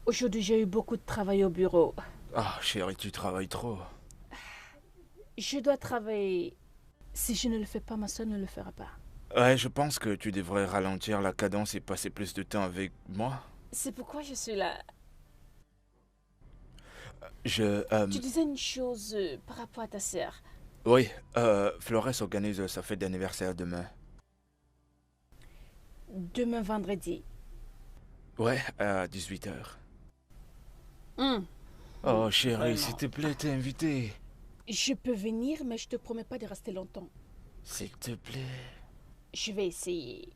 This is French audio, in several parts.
Aujourd'hui, j'ai eu beaucoup de travail au bureau. Ah, chérie, tu travailles trop. Je dois travailler. Si je ne le fais pas, ma soeur ne le fera pas. Ouais, je pense que tu devrais ralentir la cadence et passer plus de temps avec moi. C'est pourquoi je suis là. Je... Tu disais une chose par rapport à ta sœur. oui, Flores organise sa fête d'anniversaire demain. Demain vendredi. Ouais, à 18h. Hum, Oh, chérie, s'il Vraiment. te plaît, t'es invité. Je peux venir, mais je te promets pas de rester longtemps. S'il te plaît. Je vais essayer.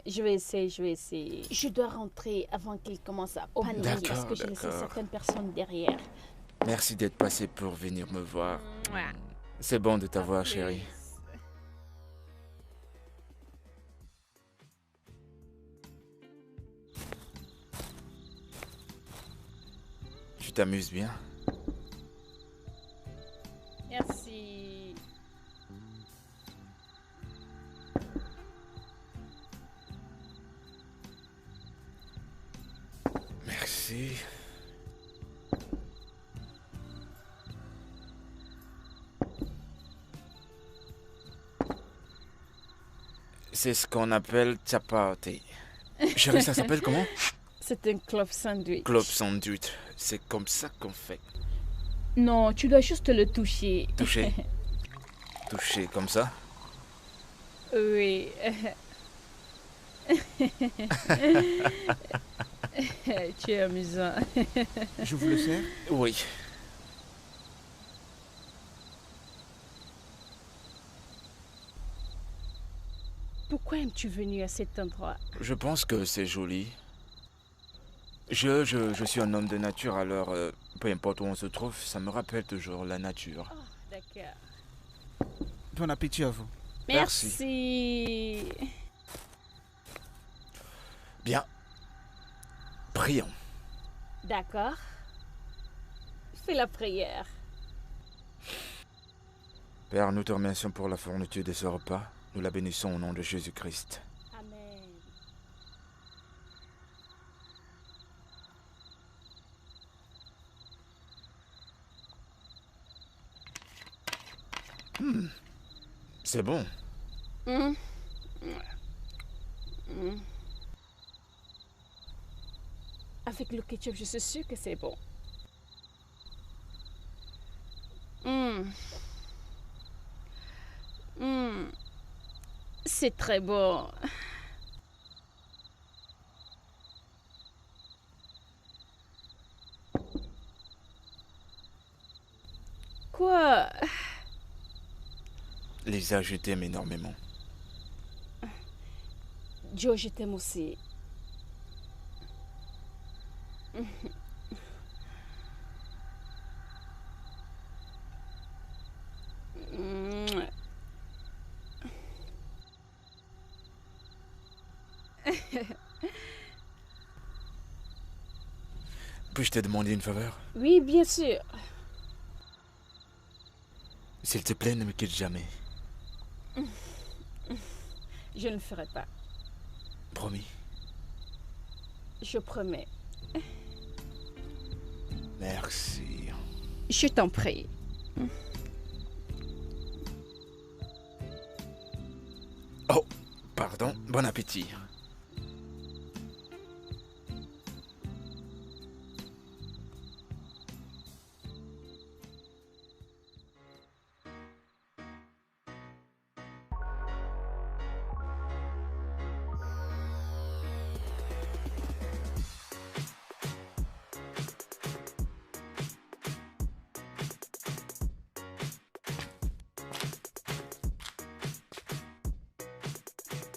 Je vais essayer. Je dois rentrer avant qu'il commence à paniquer parce que D'accord, j'ai laissé d'accord. certaines personnes derrière. Merci d'être passé pour venir me voir. Mouah. C'est bon de À t'avoir, plus. chérie. Tu t'amuses bien? Merci. Merci. C'est ce qu'on appelle chapati. Chérie, ça s'appelle comment? C'est un club sandwich. Club sandwich. C'est comme ça qu'on fait. Non, tu dois juste le toucher. Toucher. Toucher comme ça. Oui. Tu es amusant. Je vous le sers? Oui. Pourquoi es-tu venu à cet endroit? Je pense que c'est joli. Je suis un homme de nature, alors peu importe où on se trouve, ça me rappelle toujours la nature. Oh, d'accord. Bon appétit à vous. Merci. Bien. Prions. D'accord. Fais la prière. Père, nous te remercions pour la fourniture de ce repas. Nous la bénissons au nom de Jésus-Christ. Amen. C'est bon. Mm. Mm. Avec le ketchup, je suis sûre que c'est bon. Mm. Mm. C'est très bon. Quoi? Lisa, je t'aime énormément. Joe, je t'aime aussi. Mm. Puis-je te demander une faveur? Oui, bien sûr. S'il te plaît, ne me quitte jamais. Je ne le ferai pas. Promis. Je promets. Merci. Je t'en prie. Oh, pardon. Bon appétit.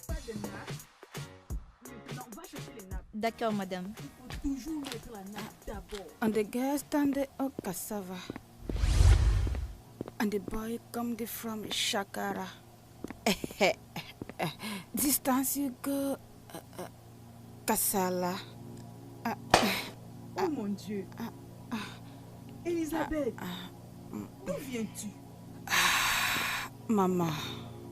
Pas de nappe. Maintenant, on va chercher les nappes. D'accord, madame. Il faut toujours mettre la nappe d'abord. And the girl standing on cassava. And the boy come from Shakara. Distance you go, Kassala. Oh mon Dieu. Elisabeth, d'où viens-tu? Maman,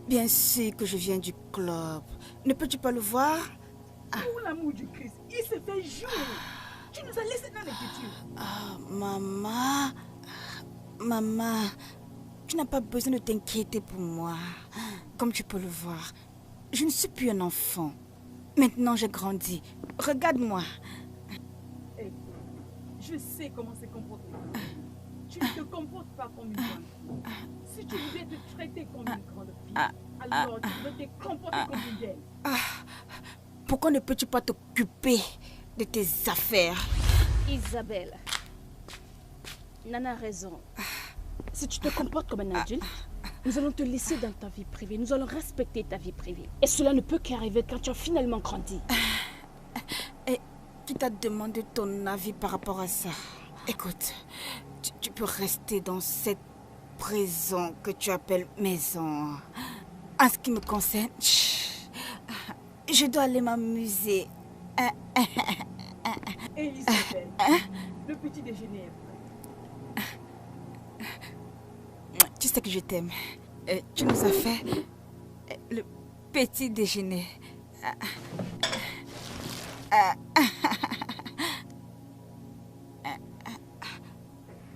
bien sûr que je viens du club. Ne peux-tu pas le voir? Pour l'amour du Christ, il se fait jour. Tu nous as laissé dans l'écriture. Ah, maman. Maman, tu n'as pas besoin de t'inquiéter pour moi. Comme tu peux le voir, je ne suis plus un enfant. Maintenant, j'ai grandi. Regarde-moi. Hey, je sais comment se comporter. Tu ne te comportes pas comme une grande fille. Si tu devais te traiter comme une grande fille, alors tu devrais te comporter comme une belle. Pourquoi ne peux-tu pas t'occuper de tes affaires? Isabelle, Nana a raison. Si tu te comportes comme un adulte, nous allons te laisser dans ta vie privée. Nous allons respecter ta vie privée. Et cela ne peut qu'arriver quand tu as finalement grandi. Et qui t'a demandé ton avis par rapport à ça? Écoute, tu peux rester dans cette prison que tu appelles maison. En ce qui me concerne, je dois aller m'amuser. Et Isabelle, le petit déjeuner est prêt. Tu sais que je t'aime. Tu nous as fait le petit déjeuner.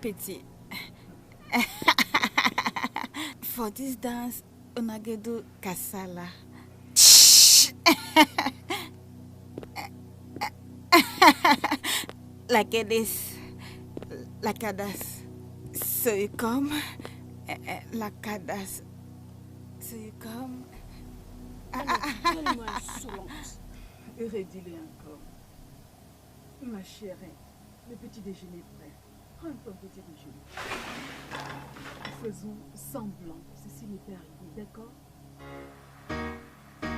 Petit. For this dance, Onagedo Kasala. Like it is. Like Adas. So you come. Like Adas. So you come. Tellement insolente. Redis-le encore. Ma chérie, le petit déjeuner est prêt. Prends ton petit déjeuner. Faisons semblant que ceci n'est pas arrivé, d'accord?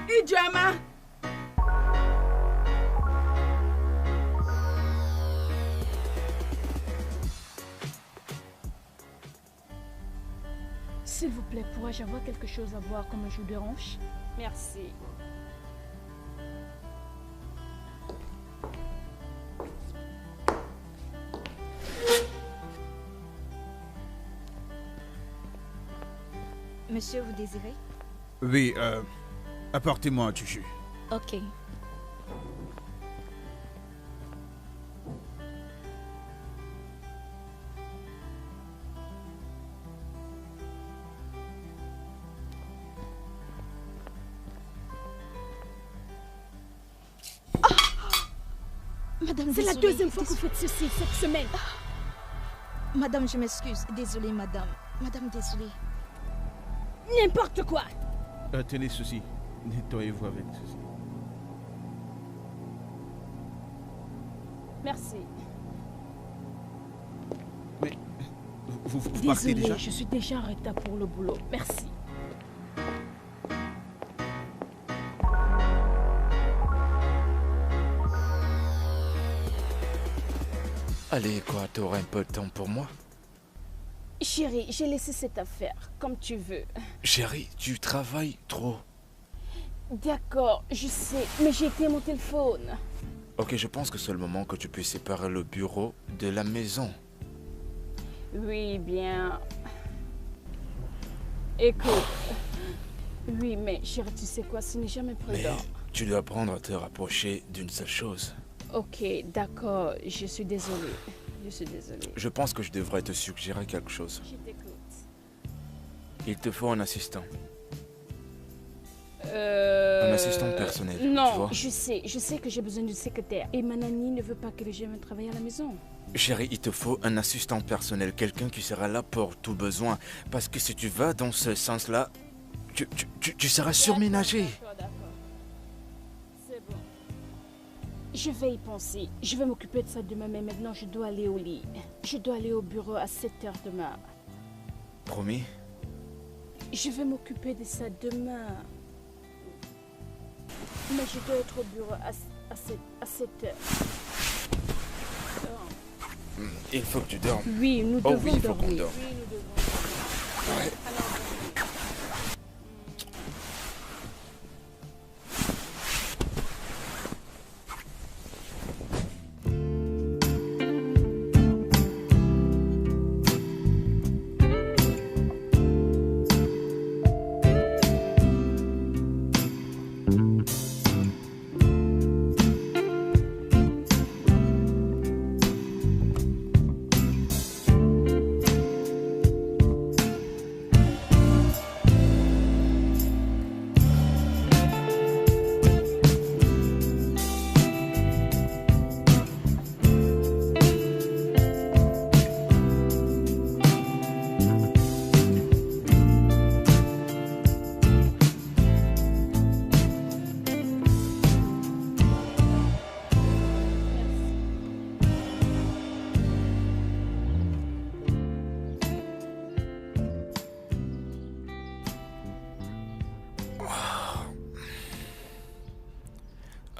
Ijama! S'il vous plaît, pourrais-je avoir quelque chose à boire comme un jus de hanche? Merci. Monsieur, vous désirez? Oui, apportez-moi un tuchu. Ok. Madame, C'est la désolée. deuxième fois que vous faites ceci cette semaine. Madame, je m'excuse. Désolée, madame. Madame, désolée. N'importe quoi. Tenez ceci. Nettoyez-vous avec ceci. Merci. Mais vous partez Désolée, déjà? je suis déjà en retard pour le boulot. Merci. Allez, quoi, t'auras un peu de temps pour moi? Chérie, j'ai laissé cette affaire, comme tu veux. Chérie, tu travailles trop. D'accord, je sais, mais j'ai éteint mon téléphone. Ok, je pense que c'est le moment que tu puisses séparer le bureau de la maison. Oui, bien. Écoute. Oui, mais chérie, tu sais quoi, ce n'est jamais Mais prudent. tu dois apprendre à te rapprocher d'une seule chose. Ok, d'accord, je suis désolée. Je suis désolée. Je pense que je devrais te suggérer quelque chose. Je t'écoute. Il te faut un assistant. Un assistant personnel, tu Non, vois. je sais que j'ai besoin d'une secrétaire. Et ma nanny ne veut pas que les gens viennent travailler à la maison. Chérie, il te faut un assistant personnel, quelqu'un qui sera là pour tout besoin. Parce que si tu vas dans ce sens-là, tu seras surménagé. D'accord. C'est bon. Je vais y penser. Je vais m'occuper de ça demain, mais maintenant je dois aller au lit. Je dois aller au bureau à 7h demain. Promis? Je vais m'occuper de ça demain. Mais je dois être au bureau à 7h. Il faut que tu dormes. Oui, nous Oh devons oui, il faut qu'on dormir. dorme. Oui, nous devons dormir. Ouais.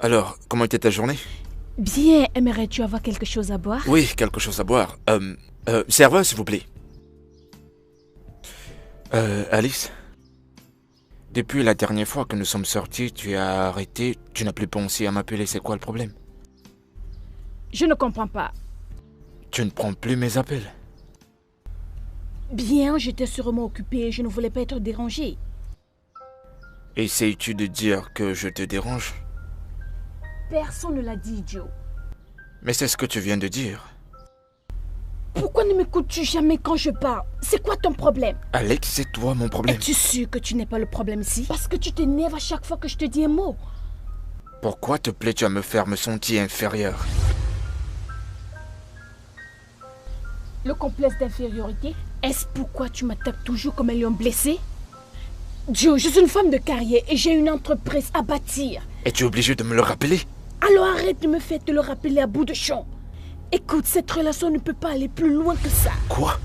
Alors, comment était ta journée? Bien, aimerais-tu avoir quelque chose à boire? Oui, quelque chose à boire. Serveur, s'il vous plaît. Alice? Depuis la dernière fois que nous sommes sortis, tu as arrêté, tu n'as plus pensé à m'appeler, c'est quoi le problème? Je ne comprends pas. Tu ne prends plus mes appels. Bien, j'étais sûrement occupée, je ne voulais pas être dérangée. Essayes-tu de dire que je te dérange? Personne ne l'a dit, Joe. Mais c'est ce que tu viens de dire. Pourquoi ne m'écoutes-tu jamais quand je parle? C'est quoi ton problème? Alex, c'est toi mon problème. Es-tu sûr que tu n'es pas le problème ici? Parce que tu t'énerves à chaque fois que je te dis un mot. Pourquoi te plais-tu à me faire me sentir inférieur? Le complexe d'infériorité? Est-ce pourquoi tu m'attaques toujours comme un lion blessé? Joe, je suis une femme de carrière et j'ai une entreprise à bâtir. Es-tu obligé de me le rappeler? Alors arrête de me faire te le rappeler à bout de champ. Écoute, cette relation ne peut pas aller plus loin que ça. Quoi?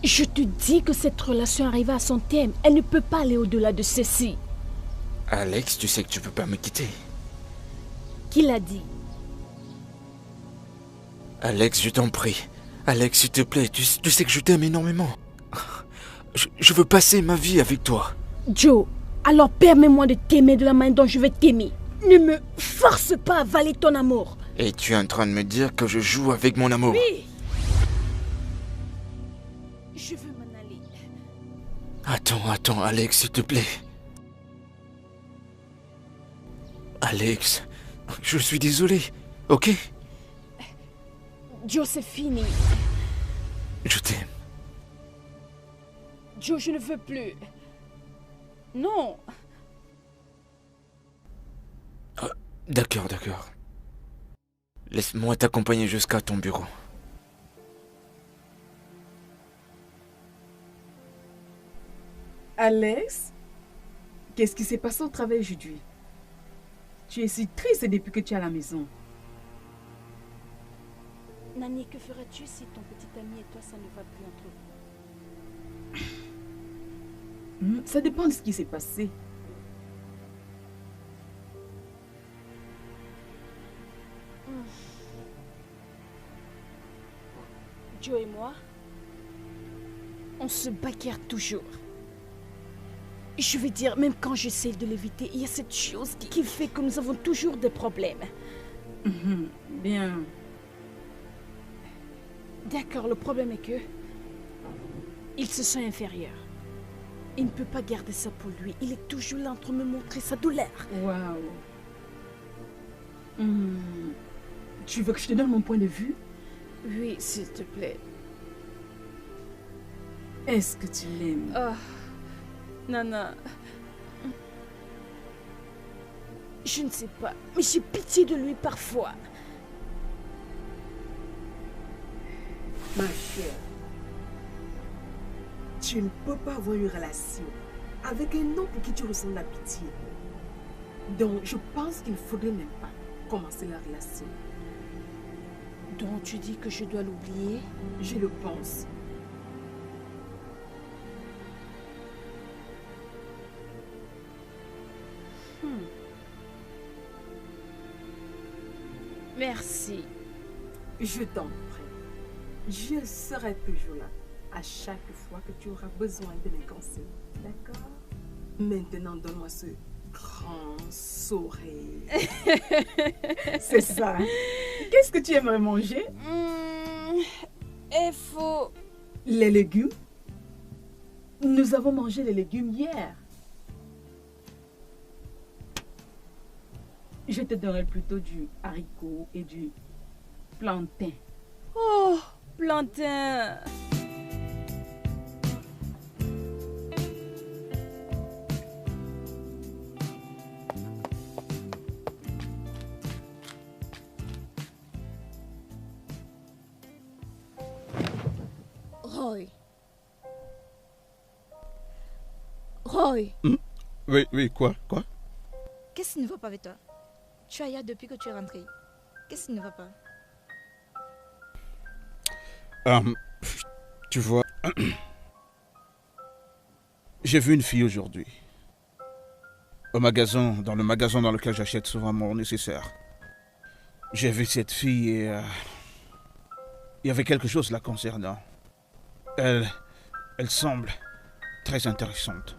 Je te dis que cette relation arrive à son terme. Elle ne peut pas aller au-delà de ceci. Alex, tu sais que tu peux pas me quitter. Qui l'a dit? Alex, je t'en prie. Alex, s'il te plaît, tu sais que je t'aime énormément. Je veux passer ma vie avec toi. Joe, alors permets-moi de t'aimer de la main dont je vais t'aimer. Ne me force pas à avaler ton amour. Et tu es en train de me dire que je joue avec mon amour? Oui. Je veux m'en aller. Attends, Alex, s'il te plaît. Alex, je suis désolé, ok? Joe, c'est fini. Je t'aime. Joe, je ne veux plus. Non. D'accord. Laisse-moi t'accompagner jusqu'à ton bureau. Alex, qu'est-ce qui s'est passé au travail aujourd'hui? Tu es si triste depuis que tu es à la maison. Nani, que feras-tu si ton petit ami et toi, ça ne va plus entre vous? Ça dépend de ce qui s'est passé. Joe et moi, on se bagarre toujours. Je veux dire, même quand j'essaie de l'éviter, il y a cette chose qui fait que nous avons toujours des problèmes. Bien. D'accord, le problème est que il se sent inférieur. Il ne peut pas garder ça pour lui. Il est toujours là en train de me montrer sa douleur. Waouh. Tu veux que je te donne mon point de vue? Oui, s'il te plaît. Est-ce que tu l'aimes? Oh, Nana. Je ne sais pas, mais j'ai pitié de lui parfois. Ma chère, tu ne peux pas avoir une relation avec un homme pour qui tu ressens la pitié. Donc, je pense qu'il ne faudrait même pas commencer la relation. Donc tu dis que je dois l'oublier? Je le pense. Merci. Je t'en prie. Je serai toujours là à chaque fois que tu auras besoin de mes conseils. D'accord? Maintenant, donne-moi ce grand sourire. C'est ça. Qu'est-ce que tu aimerais manger? Il faut... Les légumes? Nous avons mangé les légumes hier. Je te donnerai plutôt du haricot et du plantain. Oh, plantain. Roy. Oui, quoi? Qu'est-ce qui ne va pas avec toi? Tu es ailleurs depuis que tu es rentré. Qu'est-ce qui ne va pas? Tu vois, j'ai vu une fille aujourd'hui. Au magasin, dans le magasin dans lequel j'achète souvent mon nécessaire. J'ai vu cette fille et... il y avait quelque chose la concernant. Elle semble très intéressante.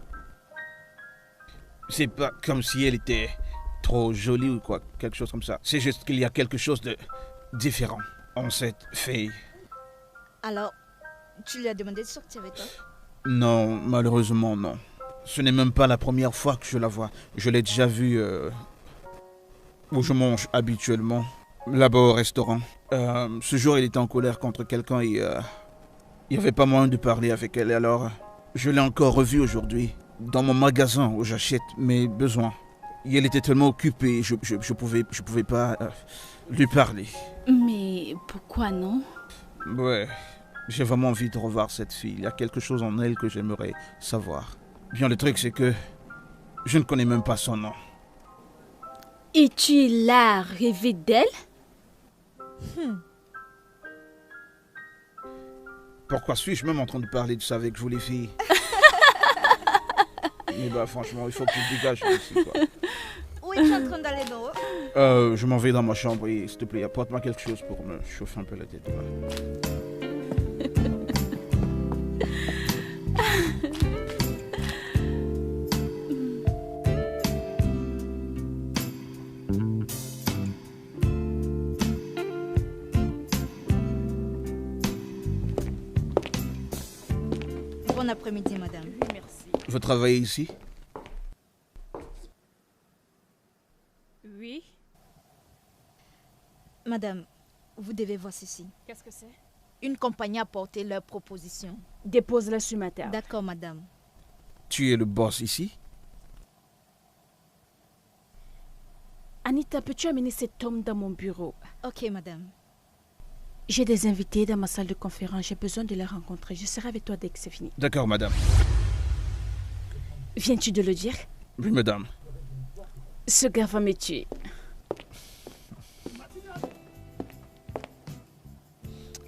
C'est pas comme si elle était trop jolie ou quoi, quelque chose comme ça. C'est juste qu'il y a quelque chose de différent en cette fille. Alors, tu lui as demandé de sortir avec toi? Non, malheureusement non. Ce n'est même pas la première fois que je la vois. Je l'ai déjà vue où je mange habituellement, là-bas au restaurant. Ce jour, il était en colère contre quelqu'un et il n'y avait pas moyen de parler avec elle. Et alors, je l'ai encore revue aujourd'hui, dans mon magasin où j'achète mes besoins. Et elle était tellement occupée, je pouvais pas lui parler. Mais pourquoi non? Ouais, j'ai vraiment envie de revoir cette fille. Il y a quelque chose en elle que j'aimerais savoir. Bien, le truc, c'est que je ne connais même pas son nom. Et tu es là à rêver d'elle? Pourquoi suis-je même en train de parler de ça avec vous, les filles? Mais bah, franchement, il faut que tu te dégages ici, quoi. Où es-tu en train d'aller, Noro? Je m'en vais dans ma chambre et s'il te plaît, apporte-moi quelque chose pour me chauffer un peu la tête. Là. Bon après-midi, madame. Oui, merci. Vous travaillez ici? Oui? Madame, vous devez voir ceci. Qu'est-ce que c'est? Une compagnie a porté leur proposition. Dépose-la sur ma table. D'accord, madame. Tu es le boss ici? Anita, peux-tu amener cet homme dans mon bureau? Ok, madame. J'ai des invités dans ma salle de conférence. J'ai besoin de les rencontrer. Je serai avec toi dès que c'est fini. D'accord, madame. Viens-tu de le dire? Oui, madame. Ce gars va me tuer.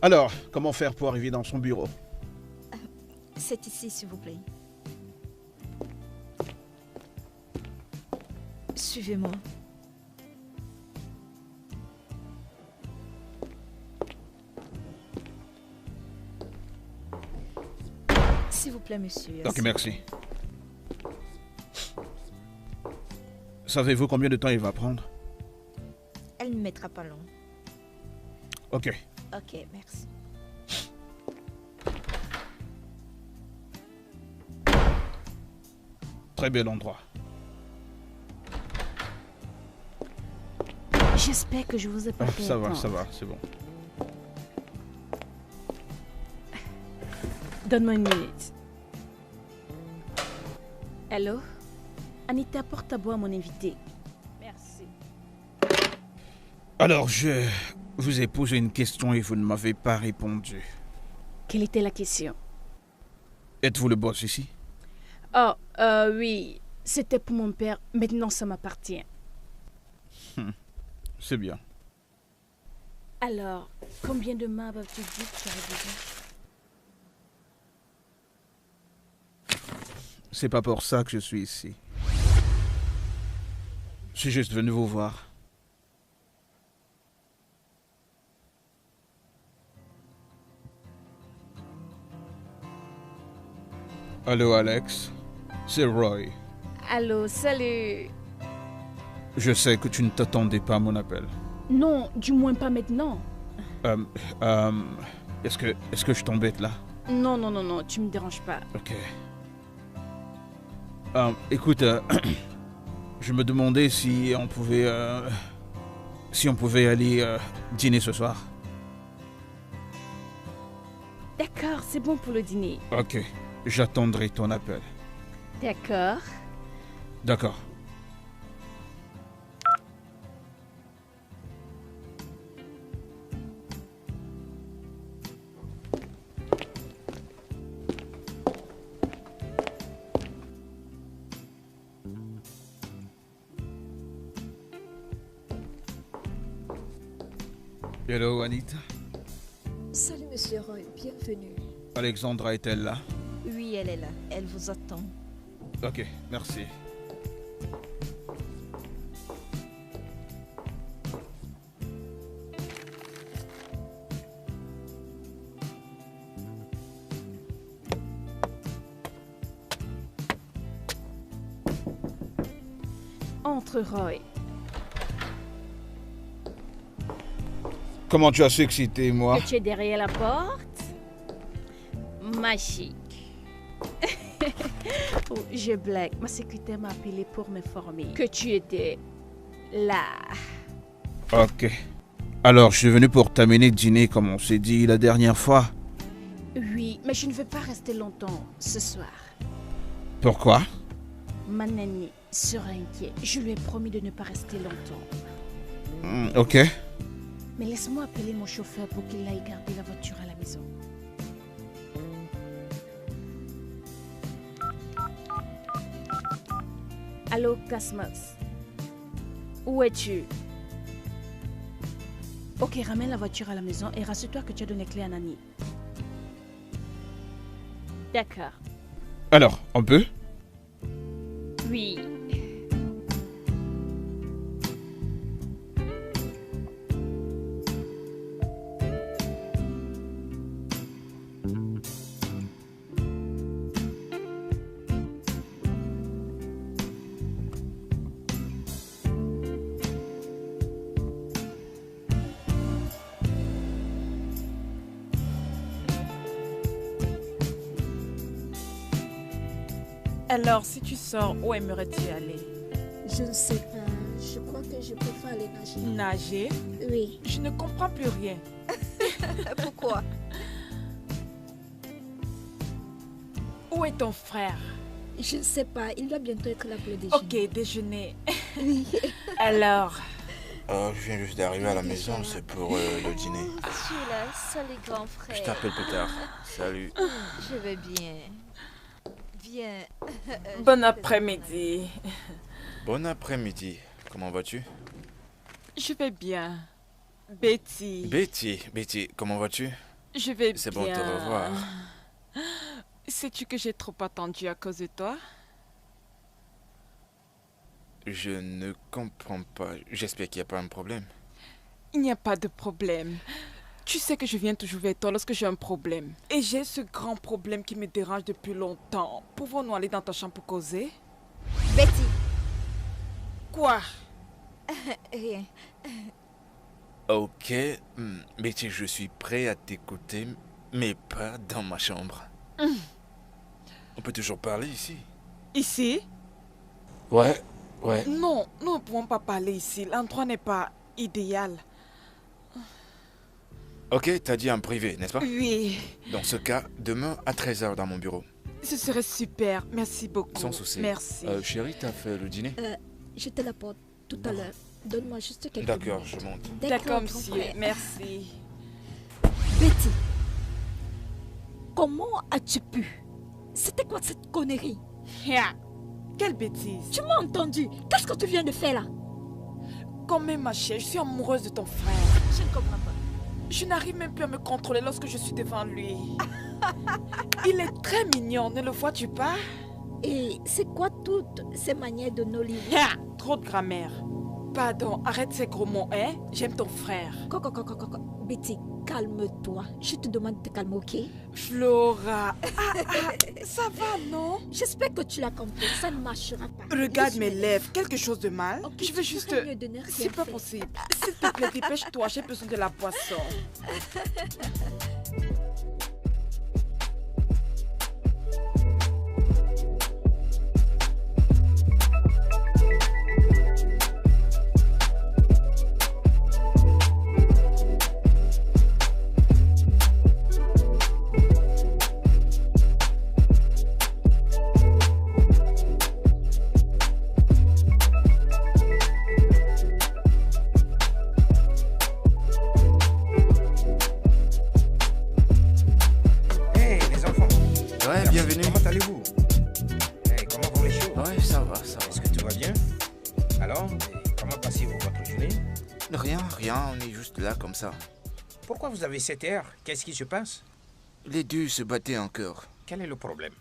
Alors, comment faire pour arriver dans son bureau? C'est ici, s'il vous plaît. Suivez-moi. S'il vous plaît, monsieur. Ok, merci. Savez-vous combien de temps il va prendre? Elle ne mettra pas long. Ok. Ok, merci. Très bel endroit. J'espère que je vous ai pas fait Ça va, attendre. ça va, c'est bon. Donne-moi une minute. Allô? Anita, porte à boire à mon invité. Merci. Alors, je vous ai posé une question et vous ne m'avez pas répondu. Quelle était la question? Êtes-vous le boss ici? Oh, oui. C'était pour mon père. Maintenant, ça m'appartient. C'est bien. Alors, combien de mains vas-tu dire que tu aurais besoin? C'est pas pour ça que je suis ici. Je suis juste venu vous voir. Allô, Alex. C'est Roy. Allô, salut. Je sais que tu ne t'attendais pas à mon appel. Non, du moins pas maintenant. Est-ce que je t'embête là? Non, non, non, non, tu me déranges pas. Ok. Écoute, je me demandais si on pouvait aller dîner ce soir. D'accord, c'est bon pour le dîner. Ok, j'attendrai ton appel. D'accord. D'accord. Hello, Anita. Salut, Monsieur Roy, bienvenue. Alexandra est-elle là? Oui, elle est là. Elle vous attend. Ok, merci. Maître Roy. Comment tu as su que c'était moi? Que tu es derrière la porte? Magique. Oh, je blague. Ma secrétaire m'a appelé pour m'informer que tu étais là. Ok. Alors, je suis venu pour t'amener dîner comme on s'est dit la dernière fois. Oui, mais je ne veux pas rester longtemps ce soir. Pourquoi? Ma nanny sera inquiète. Je lui ai promis de ne pas rester longtemps. Ok. Mais laisse-moi appeler mon chauffeur pour qu'il aille garder la voiture à la maison. Allô, Casmas. Où es-tu? Ok, ramène la voiture à la maison et rassure-toi que tu as donné clé à Nani. D'accord. Alors, on peut? Oui. Alors, si tu sors, où aimerais-tu aller? Je ne sais pas. Je crois que je préfère aller nager. Nager? Oui. Je ne comprends plus rien. Pourquoi? Où est ton frère? Je ne sais pas. Il doit bientôt être là pour le déjeuner. Ok, déjeuner. Oui. Alors? Je viens juste d'arriver à la maison, c'est pour le dîner. Je suis là. Salut, grand frère. Je t'appelle plus tard. Salut. Je vais bien. Viens. Bon après-midi. Bon après-midi. Comment vas-tu? Je vais bien. Betty. Betty, comment vas-tu? Je vais bien. C'est bon de te revoir. Sais-tu que j'ai trop attendu à cause de toi? Je ne comprends pas. J'espère qu'il n'y a pas un problème. Il n'y a pas de problème. Tu sais que je viens toujours vers toi lorsque j'ai un problème. Et j'ai ce grand problème qui me dérange depuis longtemps. Pouvons-nous aller dans ta chambre pour causer? Betty. Quoi? Rien. Ok, Betty, je suis prêt à t'écouter, mais pas dans ma chambre. On peut toujours parler ici. Ici? Ouais. Non, nous ne pouvons pas parler ici. L'endroit n'est pas idéal. Ok, t'as dit en privé, n'est-ce pas? Oui. Dans ce cas, demain à 13h dans mon bureau. Ce serait super. Merci beaucoup. Sans souci. Merci. Chérie, t'as fait le dîner? Je te l'apporte tout à l'heure. Donne-moi juste quelques D'accord, minutes. je monte. D'accord, grand monsieur. frère. Merci. Betty, comment as-tu pu? C'était quoi cette connerie? Yeah. Quelle bêtise. Tu m'as entendu? Qu'est-ce que tu viens de faire là? Quand même, ma chère, je suis amoureuse de ton frère. Je ne comprends pas. Je n'arrive même plus à me contrôler lorsque je suis devant lui. Il est très mignon, ne le vois-tu pas? Et c'est quoi toutes ces manières de Nollywood? Yeah. Trop de grammaire. Pardon, arrête ces gros mots, hein? J'aime ton frère. Betty, calme-toi. Je te demande de te calmer, ok? Flora. Ça va, non? J'espère que tu l'as compris. Ça ne marchera pas. Regarde Je mes suis- lèvres. Quelque chose de mal? Ok, Je veux tu juste... ferais mieux de ne rien C'est pas faire. possible. S'il te plaît, dépêche-toi. J'ai besoin de la boisson. Hey les enfants, Ouais, bienvenue. comment allez-vous? Hey, comment vont les choses? Ouais, ça va. Est-ce que tout va bien? Alors, comment passez-vous votre journée? Rien, on est juste là comme ça. Pourquoi vous avez cet air? Qu'est-ce qui se passe? Les deux se battaient encore. Quel est le problème?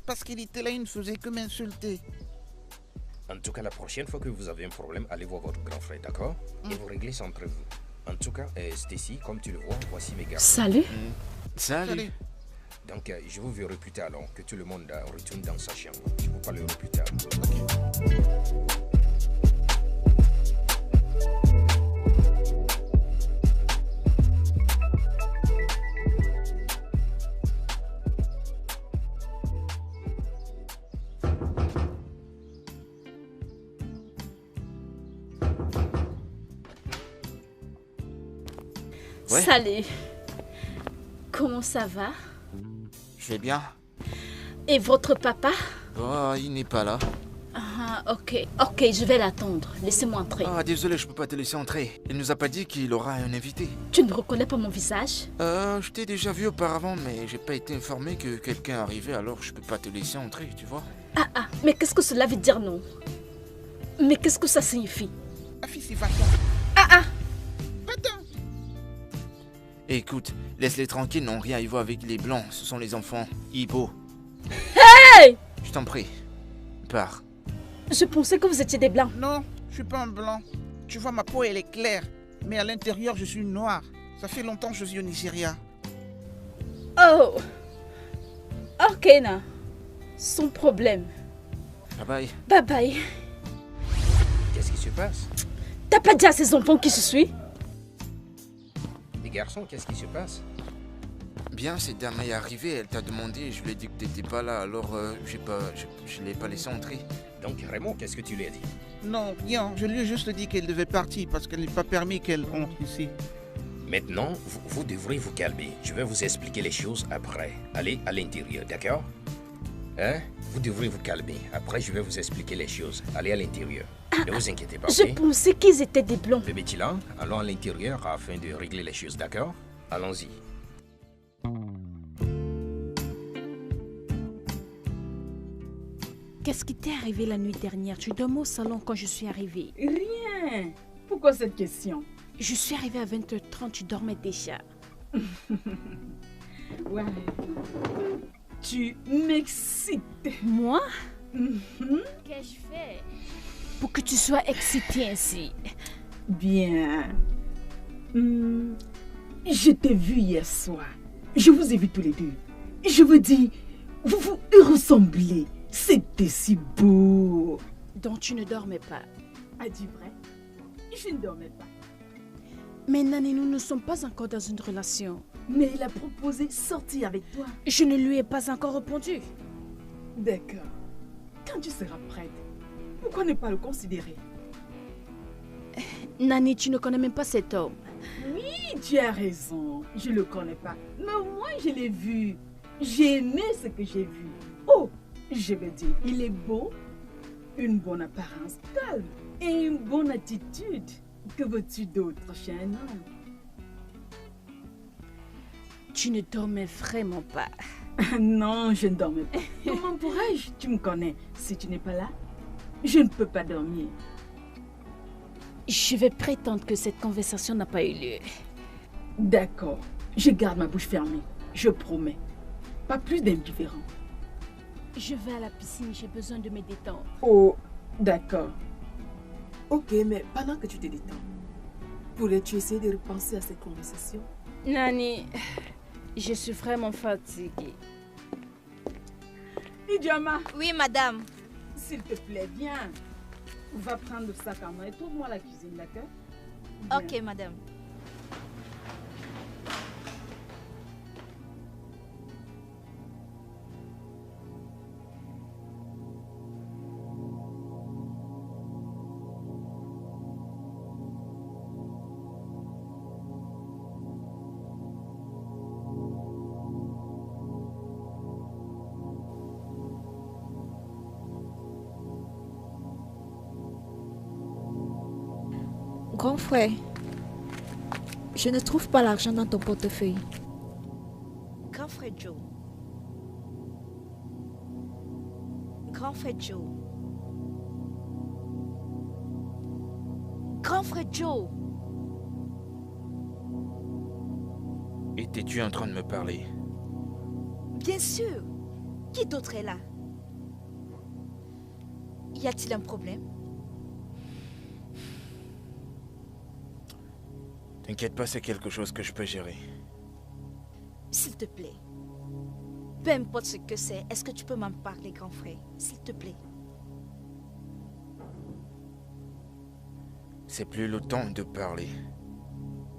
Parce qu'il était là, il ne faisait que m'insulter. En tout cas, la prochaine fois que vous avez un problème, allez voir votre grand frère, d'accord? Et vous réglez ça entre vous. En tout cas, Stacy, comme tu le vois, voici mes garçons. Salut. Salut. Donc, je vous verrai plus tard, alors que tout le monde retourne dans sa chambre. Je vous parlerai plus tard. Ouais. Salut. Comment ça va? Je vais bien. Et votre papa? Oh, il n'est pas là. Ah, ok. Ok, je vais l'attendre. Laissez-moi entrer. Ah, désolé, je peux pas te laisser entrer. Il nous a pas dit qu'il aura un invité. Tu ne reconnais pas mon visage? Je t'ai déjà vu auparavant, mais j'ai pas été informé que quelqu'un arrivait, alors je peux pas te laisser entrer, tu vois. Ah, mais qu'est-ce que cela veut dire, non? Mais qu'est-ce que ça signifie? Afisi, va-t'en. Va-t'en. Écoute, laisse-les tranquilles, n'ont rien à y voir avec les blancs, ce sont les enfants. Hippo. Hey! Je t'en prie. Pars. Je pensais que vous étiez des blancs. Non, je suis pas un blanc. Tu vois, ma peau, elle est claire. Mais à l'intérieur, je suis noir. Ça fait longtemps que je vis au Nigeria. Oh! Ok, non. Sans problème. Bye bye. Bye bye. Qu'est-ce qui se passe? T'as pas dit à ces enfants qui je suis? Les garçons, qu'est-ce qui se passe? Bien, cette dame est arrivée, elle t'a demandé, je lui ai dit que t'étais pas là, alors je l'ai pas laissé entrer. Donc Raymond, qu'est-ce que tu lui as dit? Non, rien. Je lui ai juste dit qu'elle devait partir parce qu'elle n'est pas permis qu'elle entre ici. Maintenant, vous devrez vous calmer. Je vais vous expliquer les choses après. Allez à l'intérieur, d'accord? Hein? Vous devrez vous calmer. Après, je vais vous expliquer les choses. Allez à l'intérieur. Ne vous inquiétez pas, Je ok? pensais qu'ils étaient des blancs. Bébé Tila, allons à l'intérieur afin de régler les choses, d'accord? Allons-y. Qu'est-ce qui t'est arrivé la nuit dernière? Tu dormais au salon quand je suis arrivée. Rien. Pourquoi cette question? Je suis arrivée à 20h30, tu dormais déjà. Ouais. Tu m'excites. Moi? Mhm. Qu'ai-je fait pour que tu sois excitée ainsi? Bien. Je t'ai vu hier soir. Je vous ai vu tous les deux. Je vous dis, vous vous ressemblez. C'était si beau. Donc tu ne dormais pas? À dire vrai, je ne dormais pas. Mais Nani, nous ne sommes pas encore dans une relation. Mais il a proposé de sortir avec toi. Je ne lui ai pas encore répondu. D'accord. Quand tu seras prête, pourquoi ne pas le considérer? Nani, tu ne connais même pas cet homme. Oui, tu as raison. Je ne le connais pas. Mais moi, je l'ai vu. J'ai aimé ce que j'ai vu. Oh, je veux dire, il est beau, une bonne apparence calme et une bonne attitude. Que veux-tu d'autre chez un homme? Tu ne dormais vraiment pas. Non, je ne dormais pas. Comment pourrais-je? Tu me connais. Si tu n'es pas là, je ne peux pas dormir. Je vais prétendre que cette conversation n'a pas eu lieu. D'accord. Je garde ma bouche fermée. Je promets. Pas plus d'indifférent. Je vais à la piscine, j'ai besoin de me détendre. Oh, d'accord. Ok, mais pendant que tu te détends, pourrais-tu essayer de repenser à cette conversation? Nani, je suis vraiment fatiguée. Idjama, Oui, madame. s'il te plaît, viens. Va prendre le sac à main et trouve-moi la cuisine, d'accord? Viens. Ok, madame. Grand frère, je ne trouve pas l'argent dans ton portefeuille. Grand frère Joe. Grand frère Joe. Grand frère Joe. Étais-tu en train de me parler? Bien sûr. Qui d'autre est là? Y a-t-il un problème? T'inquiète pas, c'est quelque chose que je peux gérer. S'il te plaît. Peu importe ce que c'est, est-ce que tu peux m'en parler, grand frère? S'il te plaît. C'est plus le temps de parler.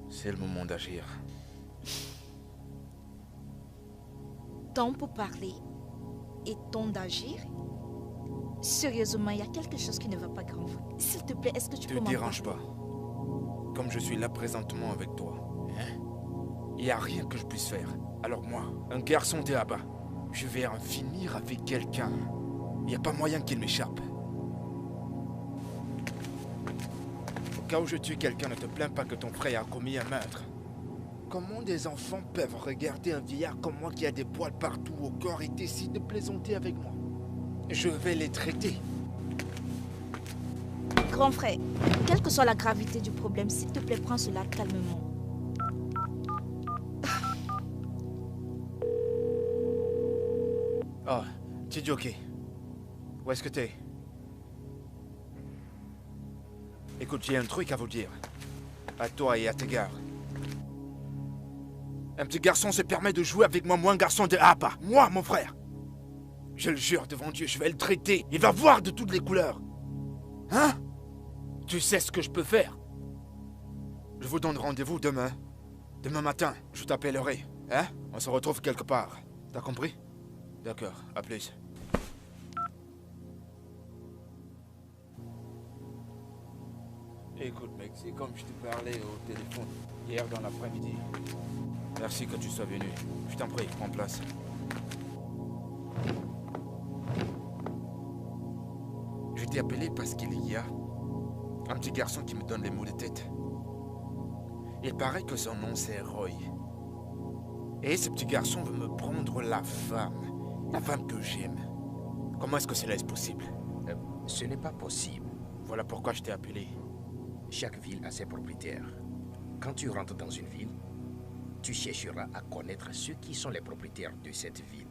C'est le moment d'agir. Temps pour parler et temps d'agir? Sérieusement, il y a quelque chose qui ne va pas, grand frère. S'il te plaît, est-ce que tu peux Te m'en dérange parler? pas. Comme je suis là présentement avec toi. Hein? Il n'y a rien que je puisse faire. Alors moi, un garçon de là-bas, je vais en finir avec quelqu'un. Il n'y a pas moyen qu'il m'échappe. Au cas où je tue quelqu'un, ne te plains pas que ton frère a commis un meurtre. Comment des enfants peuvent regarder un vieillard comme moi qui a des poils partout au corps et décide de plaisanter avec moi? Je vais les traiter. Grand frère, quelle que soit la gravité du problème, s'il te plaît, prends cela calmement. Oh, Chijoki. Où est-ce que t'es? Écoute, j'ai un truc à vous dire. À toi et à tes gars. Un petit garçon se permet de jouer avec moi, un garçon de Apa. Moi, mon frère. Je le jure devant Dieu, je vais le traiter. Il va voir de toutes les couleurs. Hein? Tu sais ce que je peux faire? Je vous donne rendez-vous demain. Demain matin, je t'appellerai. Hein? On se retrouve quelque part. T'as compris? D'accord, à plus. Écoute mec, c'est comme je te parlais au téléphone hier dans l'après-midi. Merci que tu sois venu. Je t'en prie, prends place. Je t'ai appelé parce qu'il y a un petit garçon qui me donne les mots de tête. Il paraît que son nom c'est Roy. Et ce petit garçon veut me prendre la femme que j'aime. Comment est-ce que cela est possible? Ce n'est pas possible. Voilà pourquoi je t'ai appelé. Chaque ville a ses propriétaires. Quand tu rentres dans une ville, tu chercheras à connaître ceux qui sont les propriétaires de cette ville.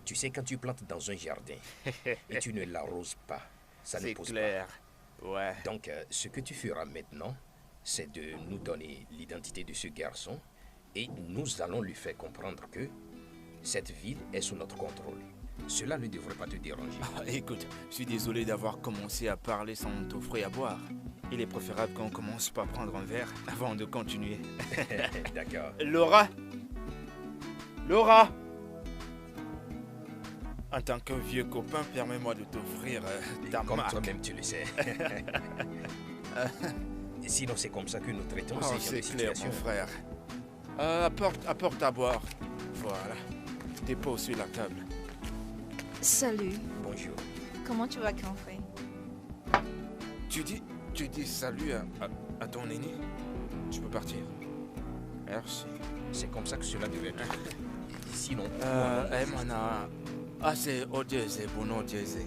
Tu sais, quand tu plantes dans un jardin et tu ne l'arroses pas, ça ne pousse clair. pas. Ouais. Donc, ce que tu feras maintenant, c'est de nous donner l'identité de ce garçon et nous allons lui faire comprendre que cette ville est sous notre contrôle. Cela ne devrait pas te déranger. Écoute, je suis désolé d'avoir commencé à parler sans t'offrir à boire. Il est préférable qu'on commence par prendre un verre avant de continuer. D'accord. Laura? Laura? En tant que vieux copain, permets-moi de t'offrir ta Comme marque. toi-même tu le sais. Sinon, c'est comme ça que nous traitons ces C'est genres de clair, situations. mon frère. Apporte à boire. Voilà. Dépose sur la table. Salut. Bonjour. Comment tu vas, grand frère? Tu dis salut à ton aîné? Tu peux partir. Merci. C'est comme ça que cela devait être. Sinon... Emana... Ase ojeze buno jeze.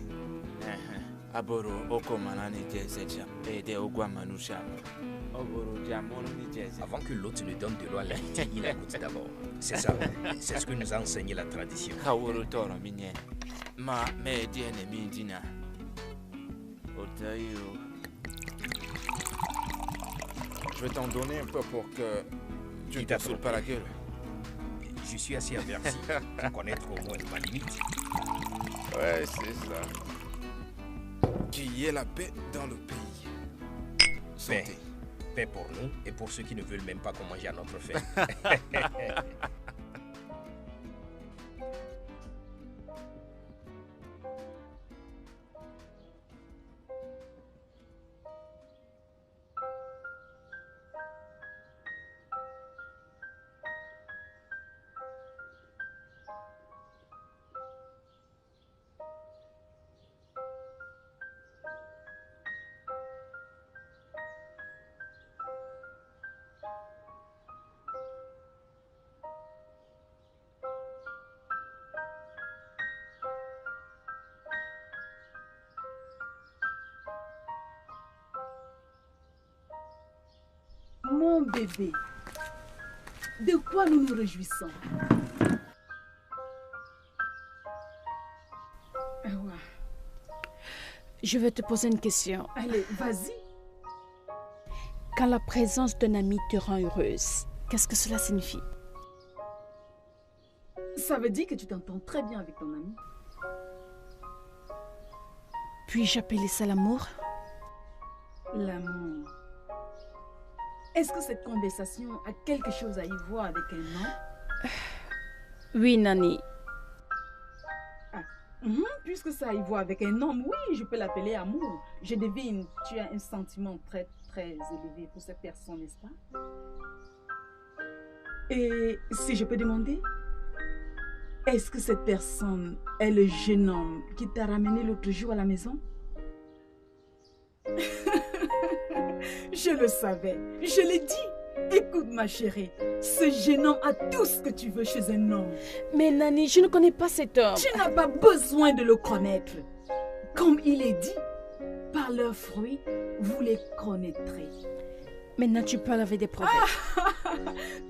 Aboro oko manani jeze jam. Ede ogwa manusham. Oboro jamono ni jeze. Avant que l'autre ne donne de l'eau à l'invité, il écoute d'abord. C'est ça. C'est ce que nous a enseigné la tradition. Kaworo toro minye. Ma me diene mindina. Otayo. Je vais t'en donner un peu pour que tu ne te saoules pas la gueule. Je suis assez averti pour connaître au moins ma limite. Ouais, c'est ça. Qu'il y ait la paix dans le pays. Santé. Paix pour nous et pour ceux qui ne veulent même pas qu'on mange à notre faim. Mon bébé, de quoi nous nous réjouissons? Je vais te poser une question. Allez, vas-y. Quand la présence d'un ami te rend heureuse, qu'est-ce que cela signifie? Ça veut dire que tu t'entends très bien avec ton ami. Puis-je appeler ça l'amour? L'amour. Est-ce que cette conversation a quelque chose à y voir avec un nom? Oui, Nani. Puisque ça a à y voir avec un homme, oui, je peux l'appeler amour. Je devine, tu as un sentiment très, très élevé pour cette personne, n'est-ce pas? Et si je peux demander, est-ce que cette personne est le jeune homme qui t'a ramené l'autre jour à la maison? Je le savais, je l'ai dit. Écoute ma chérie, ce jeune homme a tout ce que tu veux chez un homme. Mais Nani, je ne connais pas cet homme. Tu n'as pas besoin de le connaître. Comme il est dit, par leurs fruits, vous les connaîtrez. Maintenant, tu parles avec des prophètes.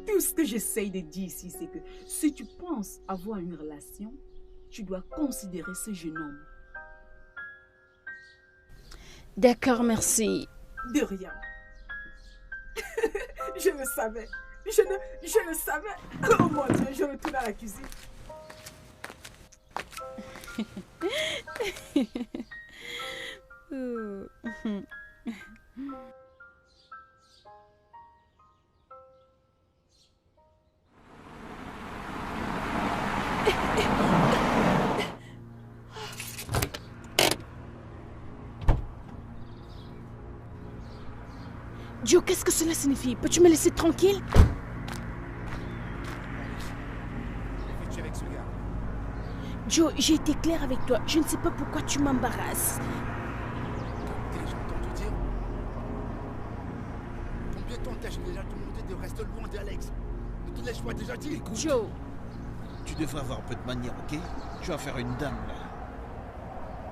Tout ce que j'essaye de dire ici, c'est que si tu penses avoir une relation, tu dois considérer ce jeune homme. D'accord, merci. De rien. Je le savais. Je le savais. Oh mon Dieu, je retourne à la cuisine. Joe, qu'est-ce que cela signifie? Peux-tu me laisser tranquille? Joe, j'ai été claire avec toi. Je ne sais pas pourquoi tu m'embarrasses. T'ai-je entendu dire? Combien de temps t'ai-je déjà demandé de rester loin d'Alex? Ne te l'ai-je pas déjà dit? Écoute, Joe, tu devrais avoir un peu de manière, ok? Tu vas faire une dame, là.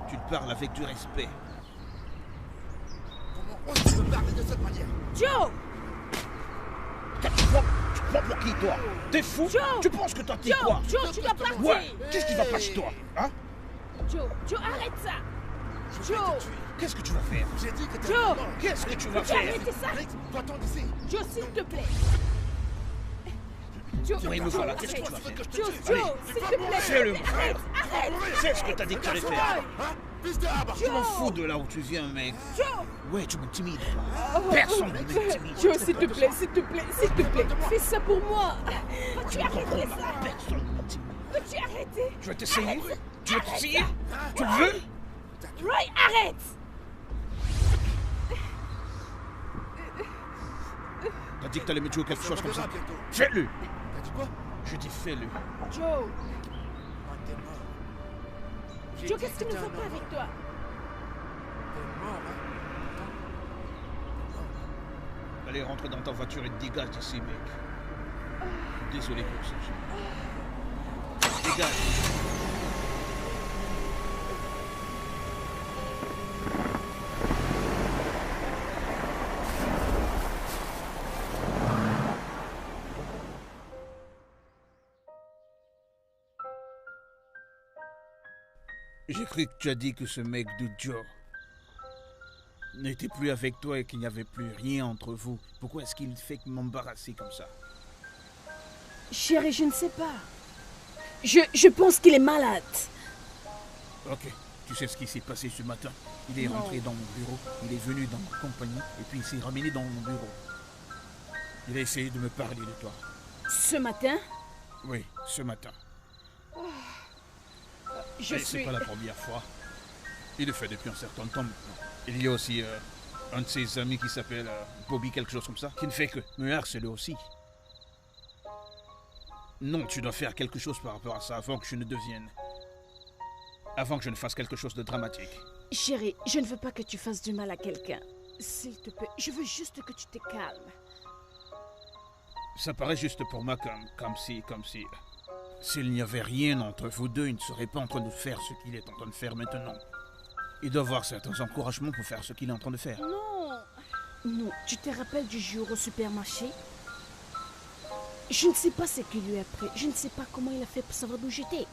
Tu te parles avec du respect. Comment oses-tu me parler de cette manière? Joe! Tu prends pour qui, toi? T'es fou? Joe! Tu penses que toi, t'es quoi? Joe, tu dois partir! Ouais, qu'est-ce qui va pas chez toi? Hein? Joe, arrête ça! Je vais Joe! te tuer. Qu'est-ce que tu vas faire? J'ai dit que t'es Joe! mort. Qu'est-ce que tu vas Peux-tu faire? arrêter ça? Alex, va-t'en d'ici. Joe, s'il te plaît! Joe, Oui, me voilà, qu'est-ce que tu vas faire? Joe, s'il te plaît! Fais-le! Arrête! C'est ce que t'as dit que tu allais faire! Hein? Fils de Abba. Je m'en fous de là où tu viens, mec! Joe! Ouais, tu m'intimides! Personne ne m'intimide! Joe, s'il te plaît, fais ça pour moi! Peux-tu arrêter ça? Personne ne m'intimide! Peux-tu arrêter? Tu vas t'essayer? Tu veux t'essayer? Tu le veux? Roy, arrête! T'as dit que t'allais me tuer ou quelque chose comme ça? Bientôt. Fais-le! T'as dit quoi? Je dis fais-le! Joe! Ah, t'es mort. J'ai Joe, dit qu'est-ce qui ne t'es va un pas homme. avec toi? T'es mort, hein? Allez, rentre dans ta voiture et dégage d'ici, mec. Désolé pour ça. Dégage! J'ai cru que tu as dit que ce mec de Joe n'était plus avec toi et qu'il n'y avait plus rien entre vous. Pourquoi est-ce qu'il fait m'embarrasser comme ça? Chérie, je ne sais pas. Je pense qu'il est malade. Ok, tu sais ce qui s'est passé ce matin? Il est rentré dans mon bureau, il est venu dans ma compagnie et puis il s'est ramené dans mon bureau. Il a essayé de me parler de toi. Ce matin, Oui, ce matin. je Et suis... c'est pas la première fois. Il le fait depuis un certain temps maintenant. Il y a aussi un de ses amis qui s'appelle Bobby, quelque chose comme ça, qui ne fait que me harceler aussi. Non, tu dois faire quelque chose par rapport à ça avant que je ne devienne... Avant que je ne fasse quelque chose de dramatique. Chérie, je ne veux pas que tu fasses du mal à quelqu'un. S'il te plaît, je veux juste que tu te calmes. Ça paraît juste pour moi comme si... S'il n'y avait rien entre vous deux, il ne serait pas en train de faire ce qu'il est en train de faire maintenant. Il doit avoir certains encouragements pour faire ce qu'il est en train de faire. Non, tu te rappelles du jour au supermarché? Je ne sais pas ce qu'il lui a pris. Je ne sais pas comment il a fait pour savoir d'où j'étais.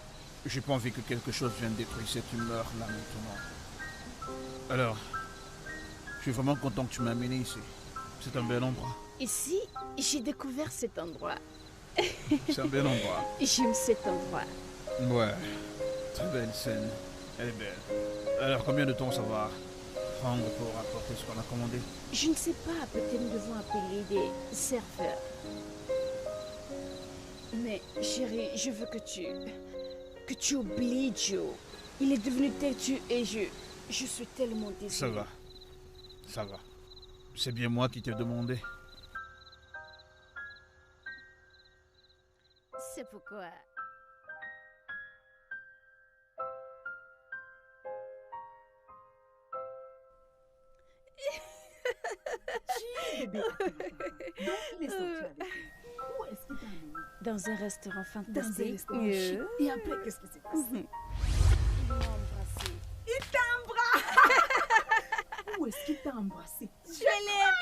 J'ai pas envie que quelque chose vienne détruire cette humeur-là maintenant. Alors, je suis vraiment content que tu m'as amené ici. C'est un bel endroit. Ici, j'ai découvert cet endroit. C'est un bel endroit. J'aime cet endroit. Ouais, très belle scène. Elle est belle. Alors, combien de temps ça va prendre pour apporter ce qu'on a commandé? Je ne sais pas, peut-être nous devons appeler des serveurs. Mais chérie, je veux que tu oublies Joe. Il est devenu têtu et je suis tellement désolée. Ça va. C'est bien moi qui t'ai demandé. sais pourquoi. Bébé. Donc, il est sorti avec lui. Où est-ce qu'il t'a amené? Dans un restaurant Dans un fantastique. restaurant chic. Et après, qu'est-ce qui s'est passé? Il m'a embrassé. Il t'a embrassé. Où est-ce qu'il t'a embrassé? Je l'aime.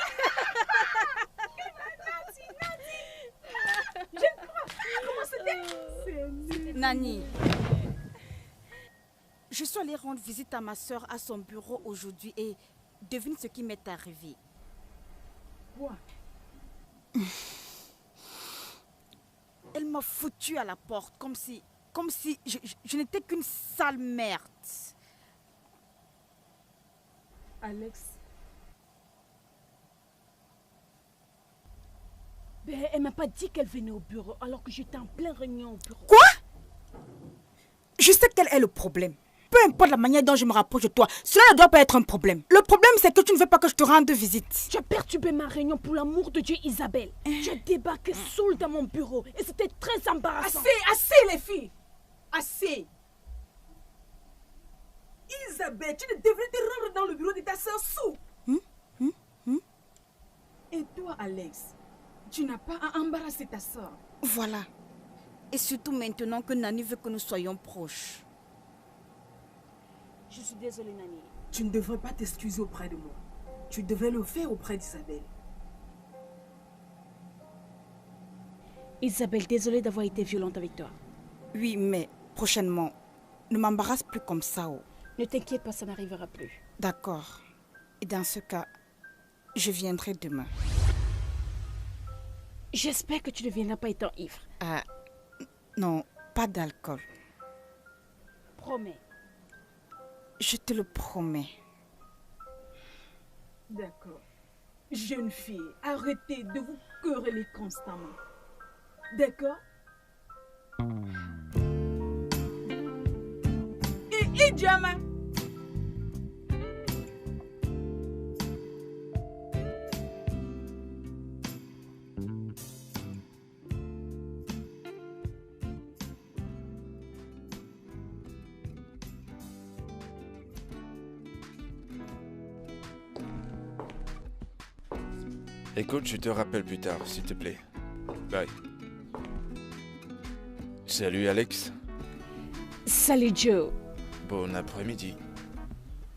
Je ne crois pas. Comment c'était? Nani, je suis allée rendre visite à ma soeur à son bureau aujourd'hui et devine ce qui m'est arrivé. Quoi? Elle m'a foutu à la porte comme si je n'étais qu'une sale merde. Alex. Ben, elle m'a pas dit qu'elle venait au bureau alors que j'étais en pleine réunion au bureau. Quoi? Je sais quel est le problème. Peu importe la manière dont je me rapproche de toi, cela ne doit pas être un problème. Le problème, c'est que tu ne veux pas que je te rende visite. Tu as perturbé ma réunion pour l'amour de Dieu, Isabelle. Tu as débarqué seule dans mon bureau et c'était très embarrassant. Assez les filles. Assez. Isabelle, tu ne devrais te rendre dans le bureau de ta soeur sous. Et toi, Alex, tu n'as pas à embarrasser ta soeur. Voilà. Et surtout maintenant que Nani veut que nous soyons proches. Je suis désolée, Nani. Tu ne devrais pas t'excuser auprès de moi. Tu devrais le faire auprès d'Isabelle. Isabelle, désolée d'avoir été violente avec toi. Oui, mais prochainement, ne m'embarrasse plus comme ça. Oh. Ne t'inquiète pas, ça n'arrivera plus. D'accord. Et dans ce cas, je viendrai demain. J'espère que tu ne viendras pas étant ivre. Non, pas d'alcool. Promets. Je te le promets. D'accord. Jeune fille, arrêtez de vous quereller constamment. D'accord? Et Jama. Écoute, je te rappelle plus tard, s'il te plaît. Bye. Salut Alex. Salut Joe. Bon après-midi.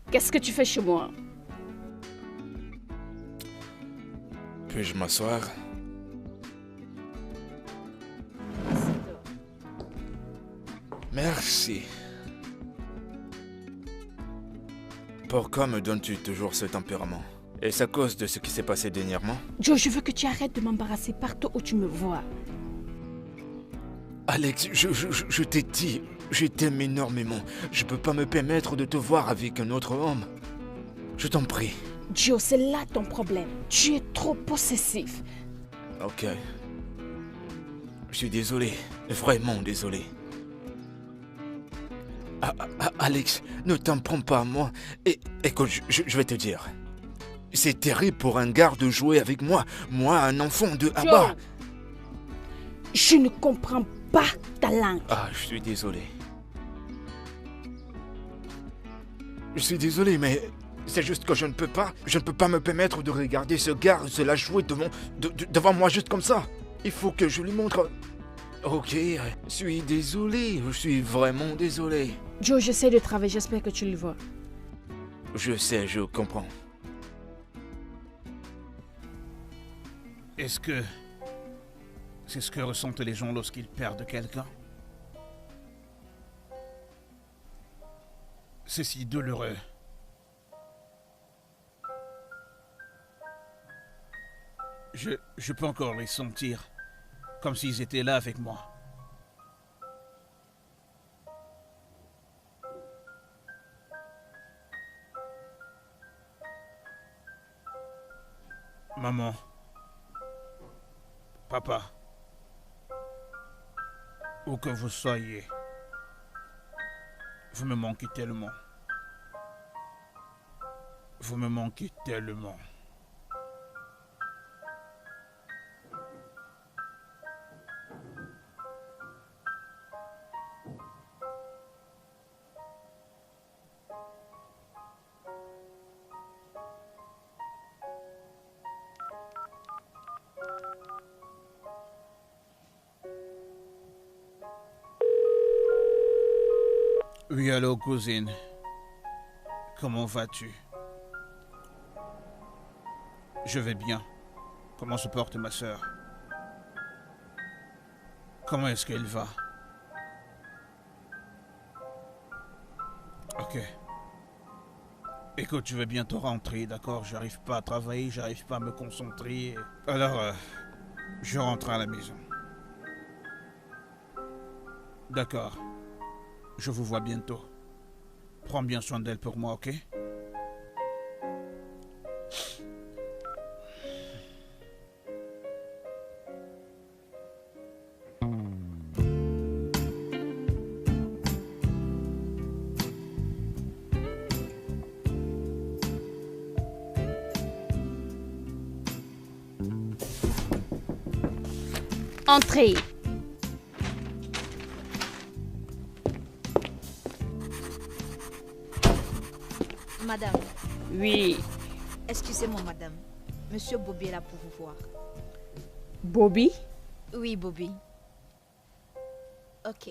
Qu'est-ce que tu fais chez moi? Puis-je m'asseoir? Merci. Pourquoi me donnes-tu toujours ce tempérament? Est-ce à cause de ce qui s'est passé dernièrement? Joe, je veux que tu arrêtes de m'embarrasser partout où tu me vois. Alex, je t'ai dit, je t'aime énormément. Je peux pas me permettre de te voir avec un autre homme. Je t'en prie. Joe, c'est là ton problème. Tu es trop possessif. Ok. Je suis désolé, vraiment désolé. Alex, ne t'en prends pas à moi. Et écoute, je vais te dire. C'est terrible pour un gars de jouer avec moi. Moi, un enfant de Abba. Je ne comprends pas ta langue. Ah, je suis désolé. Je suis désolé, mais c'est juste que je ne peux pas me permettre de regarder ce gars se la jouer devant moi juste comme ça. Il faut que je lui montre. Ok, je suis désolé, je suis vraiment désolé. Joe, j'essaie de travailler, j'espère que tu le vois. Je sais, je comprends. Est-ce que c'est ce que ressentent les gens lorsqu'ils perdent quelqu'un? C'est si douloureux. Je peux encore les sentir, comme s'ils étaient là avec moi. Maman. Papa. Où que vous soyez, vous me manquez tellement. Vous me manquez tellement. Oui, allô, cousine. Comment vas-tu? Je vais bien. Comment se porte ma sœur? Comment est-ce qu'elle va? Ok. Écoute, je vais bientôt rentrer, d'accord? J'arrive pas à travailler, j'arrive pas à me concentrer. Alors, je rentre à la maison. D'accord. Je vous vois bientôt. Prends bien soin d'elle pour moi, ok? Entrez. Madame. Oui. Excusez-moi, madame. Monsieur Bobby est là pour vous voir. Bobby? Oui, Bobby. Ok.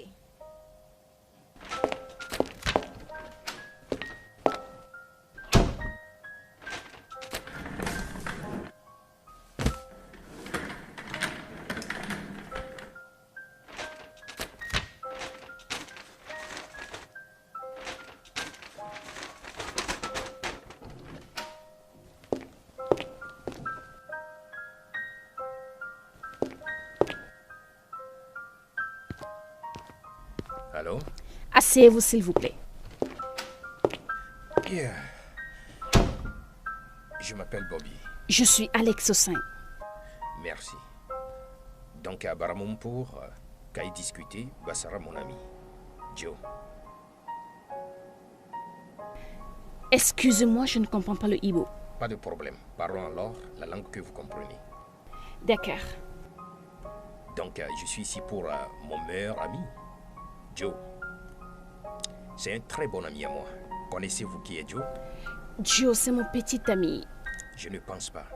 Allô? Asseyez-vous, s'il vous plaît. Yeah. Je m'appelle Bobby. Je suis Alex Ossin. Merci. Donc à Baramoumpour, Kai discuter, Bassara mon ami. Joe. Excusez-moi, je ne comprends pas le Igbo. Pas de problème. Parlons alors la langue que vous comprenez. D'accord. Donc je suis ici pour mon meilleur ami, Joe. C'est un très bon ami à moi. Connaissez-vous qui est Joe? Joe, c'est mon petit ami. Je ne pense pas.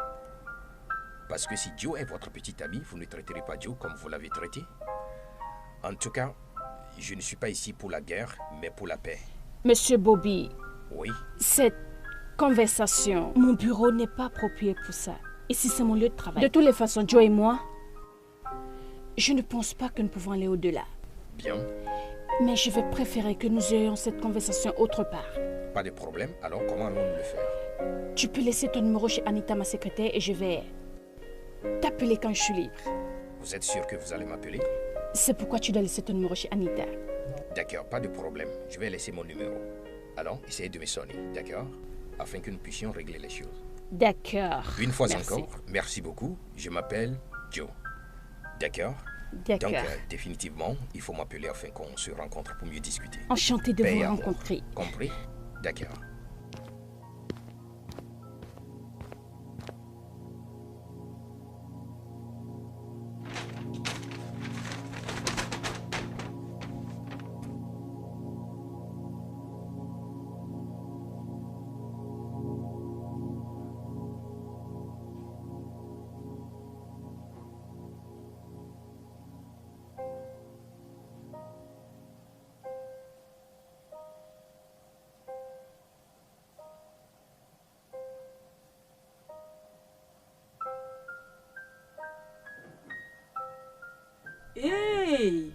Parce que si Joe est votre petit ami, vous ne traiterez pas Joe comme vous l'avez traité. En tout cas, je ne suis pas ici pour la guerre, mais pour la paix. Monsieur Bobby. Oui. Cette conversation, mon bureau n'est pas approprié pour ça. Ici, c'est mon lieu de travail. De toutes les façons, Joe et moi, je ne pense pas que nous pouvons aller au-delà. Bien. Mais je vais préférer que nous ayons cette conversation autre part. Pas de problème. Alors, comment allons-nous le faire? Tu peux laisser ton numéro chez Anita, ma secrétaire, et je vais t'appeler quand je suis libre. Vous êtes sûr que vous allez m'appeler? C'est pourquoi tu dois laisser ton numéro chez Anita. D'accord, pas de problème. Je vais laisser mon numéro. Alors, essayez de me sonner, d'accord? Afin que nous puissions régler les choses. D'accord. Une fois Merci. encore, merci beaucoup. Je m'appelle Joe. D'accord? D'accord. Donc, définitivement, il faut m'appeler afin qu'on se rencontre pour mieux discuter. Enchanté de Paix vous et amour. rencontrer. Compris? D'accord. Hey!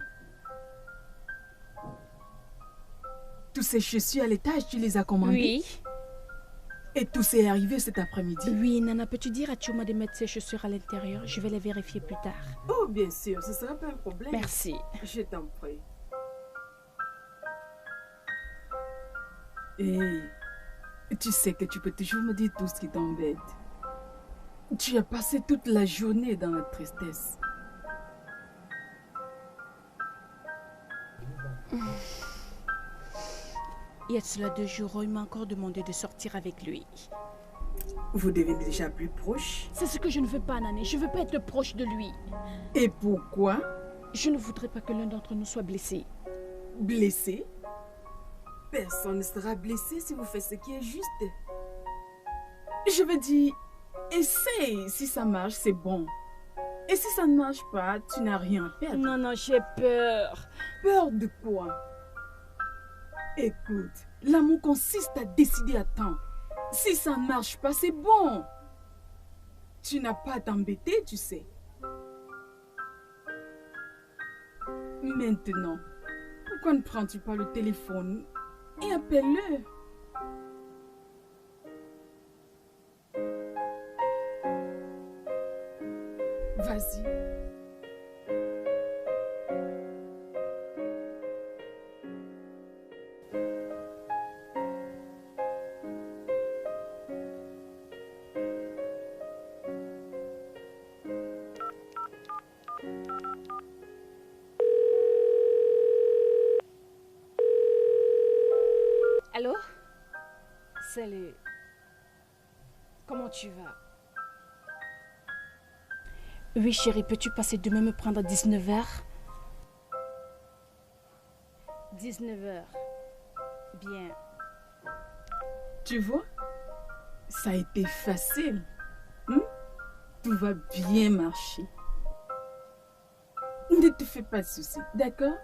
Tous ces chaussures à l'étage, tu les as commandées? Oui. Et tout s'est arrivé cet après-midi? Oui, Nana, peux-tu dire à Chuma de mettre ses chaussures à l'intérieur? Je vais les vérifier plus tard. Oh, bien sûr, ce sera pas un problème. Merci. Je t'en prie. Hey, tu sais que tu peux toujours me dire tout ce qui t'embête. Tu as passé toute la journée dans la tristesse. Il y a de cela 2 jours, il m'a encore demandé de sortir avec lui. Vous devenez déjà plus proches? C'est ce que je ne veux pas, Nané. Je ne veux pas être proche de lui. Et pourquoi? Je ne voudrais pas que l'un d'entre nous soit blessé. Blessé? Personne ne sera blessé si vous faites ce qui est juste. Je veux dire, essaye. Si ça marche, c'est bon. Et si ça ne marche pas, tu n'as rien à perdre. Non, non, j'ai peur. Peur de quoi? Écoute, l'amour consiste à décider à temps. Si ça ne marche pas, c'est bon. Tu n'as pas à t'embêter, tu sais. Maintenant, pourquoi ne prends-tu pas le téléphone et appelle-le? Vas-y. Allô? Salut. Comment tu vas? Oui, chérie, peux-tu passer demain me prendre à 19h? 19h. Bien. Tu vois, ça a été facile. Tout va bien marcher. Ne te fais pas de soucis, d'accord?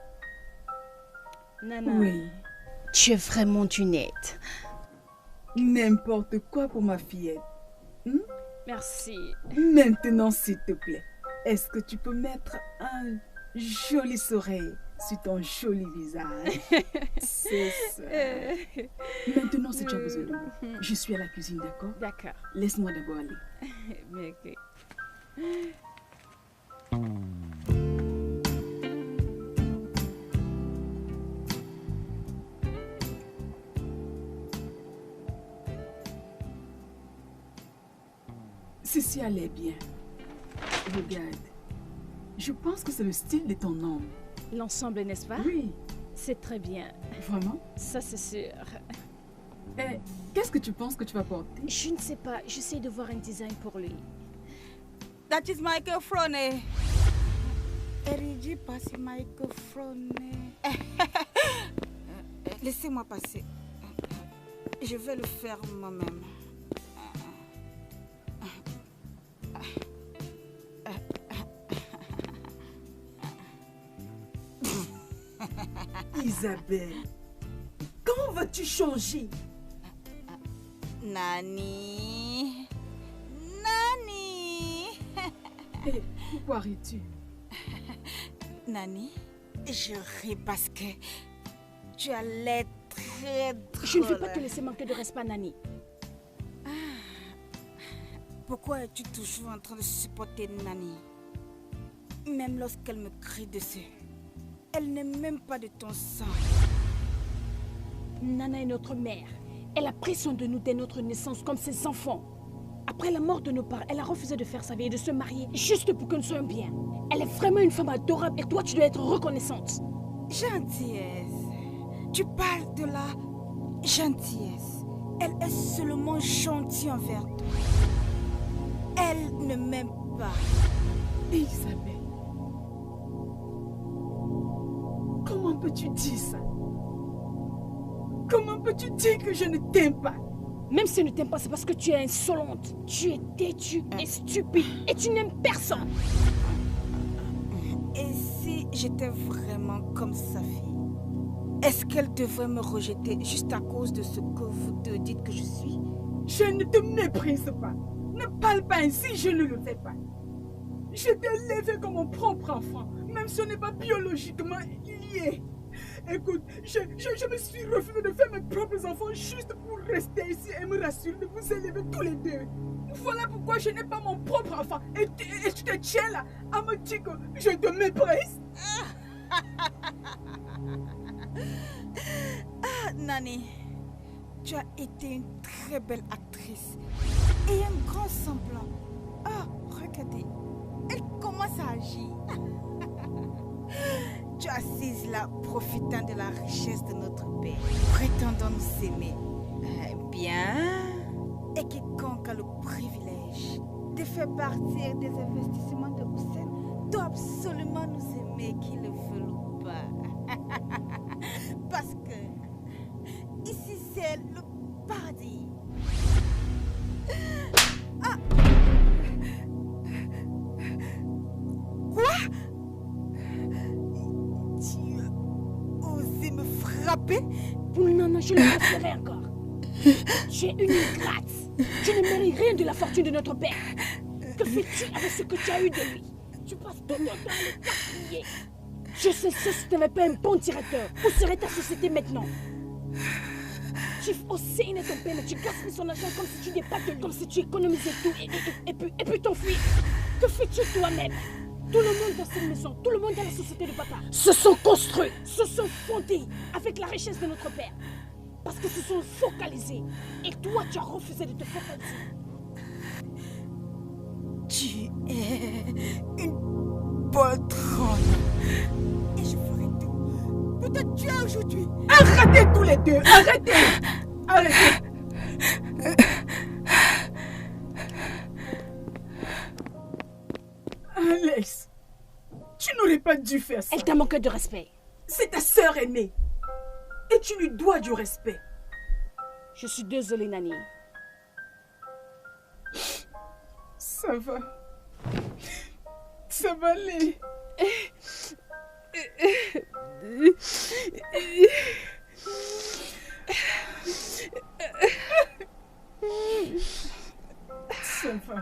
Nana. Oui. Tu es vraiment une aide. N'importe quoi pour ma fillette. Merci. Maintenant, s'il te plaît, est-ce que tu peux mettre un joli sourire sur ton joli visage? C'est ça. Maintenant, si tu as besoin de moi, je suis à la cuisine, d'accord? D'accord. Laisse-moi d'abord aller. Mais ok. Ceci allait bien. Regarde. Je pense que c'est le style de ton homme. L'ensemble, n'est-ce pas? Oui. C'est très bien. Vraiment? Ça, c'est sûr. Eh, qu'est-ce que tu penses que tu vas porter? Je ne sais pas. J'essaie de voir un design pour lui. That is microphone. Erigi passe microphone. Laissez-moi passer. Je vais le faire moi-même. Isabelle, comment vas-tu changer? Nani. Nani. Hé, pourquoi ris-tu? Nani, je ris parce que tu as l'air très drôle. Je ne veux pas te laisser manquer de respect, Nani. Pourquoi es-tu toujours en train de supporter Nani? Même lorsqu'elle me crie dessus. Elle n'est même pas de ton sang. Nana est notre mère. Elle a pris soin de nous dès notre naissance comme ses enfants. Après la mort de nos parents, elle a refusé de faire sa vie et de se marier juste pour que nous soyons bien. Elle est vraiment une femme adorable et toi, tu dois être reconnaissante. Gentillesse. Tu parles de la gentillesse. Elle est seulement gentille envers toi. Elle ne m'aime pas. Isabelle. Comment peux-tu dire ça? Comment peux-tu dire que je ne t'aime pas? Même si je ne t'aime pas, c'est parce que tu es insolente. Tu es têtue et stupide et tu n'aimes personne. Et si j'étais vraiment comme sa fille, est-ce qu'elle devrait me rejeter juste à cause de ce que vous deux dites que je suis? Je ne te méprise pas. Ne parle pas ainsi, je ne le fais pas. Je t'ai élevé comme mon propre enfant, même si on n'est pas biologiquement liés. Écoute, je me suis refusé de faire mes propres enfants juste pour rester ici et me rassurer de vous élever tous les deux. Voilà pourquoi je n'ai pas mon propre enfant. Et tu te tiens là à me dire que je te méprise. Nani, tu as été une très belle actrice et un grand semblant. Regardez, elle commence à agir. Tu es assise là, profitant de la richesse de notre père, prétendant nous aimer. Bien. Et quiconque a le privilège de faire partir des investissements de Hussein doit absolument nous aimer, qu'il le veuille ou pas. Parce que ici c'est le paradis. Quoi? Tu as osé me frapper Pour Nana, je le referai encore. Tu es une ingrate. Tu ne mérites rien de la fortune de notre père. Que fais-tu avec ce que tu as eu de lui? Tu passes tout ton temps à le gaspiller. Je sais si tu n'avais pas un bon directeur. Où serait ta société maintenant? Tu osais ton père, mais tu gaspilles son argent comme si tu n'es pas de lui, comme si tu économisais tout et puis t'enfuis. Que fais-tu toi-même? Tout le monde dans cette maison, tout le monde dans la société de papa se sont construits, se sont fondés avec la richesse de notre père. Parce que se sont focalisés. Et toi, tu as refusé de te focaliser. Tu es une poltronne. Et je ferai tout pour te tuer aujourd'hui. Arrêtez tous les deux. Arrêtez. Arrêtez. Alex, tu n'aurais pas dû faire ça. Elle t'a manqué de respect. C'est ta sœur aînée. Et tu lui dois du respect. Je suis désolée, Nani. Ça va. Ça va aller. Ça va.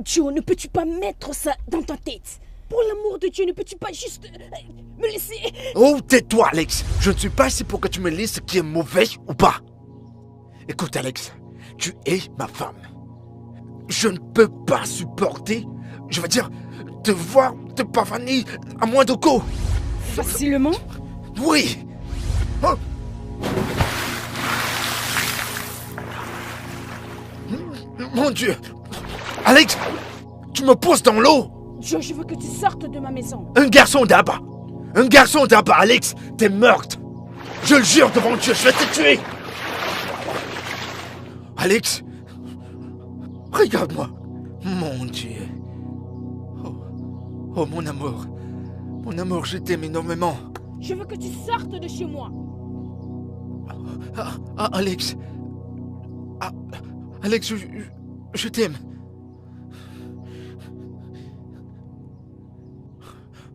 Joe, ne peux-tu pas mettre ça dans ta tête? Pour l'amour de Dieu, ne peux-tu pas juste me laisser... Oh, tais-toi, Alex. Je ne suis pas ici pour que tu me lises ce qui est mauvais ou pas. Écoute, Alex, tu es ma femme. Je ne peux pas supporter, je veux dire, te voir te pavaner à moins de co. Facilement? Oui. Oh. Mon Dieu. Alex, tu me pousses dans l'eau. Joe, je veux que tu sortes de ma maison. Un garçon d'Abba. Un garçon d'Abba, Alex. T'es meurtre. Je le jure devant Dieu, je vais te tuer. Alex. Regarde-moi. Mon Dieu. Oh, mon amour. Mon amour, je t'aime énormément. Je veux que tu sortes de chez moi. Alex. Alex, je t'aime.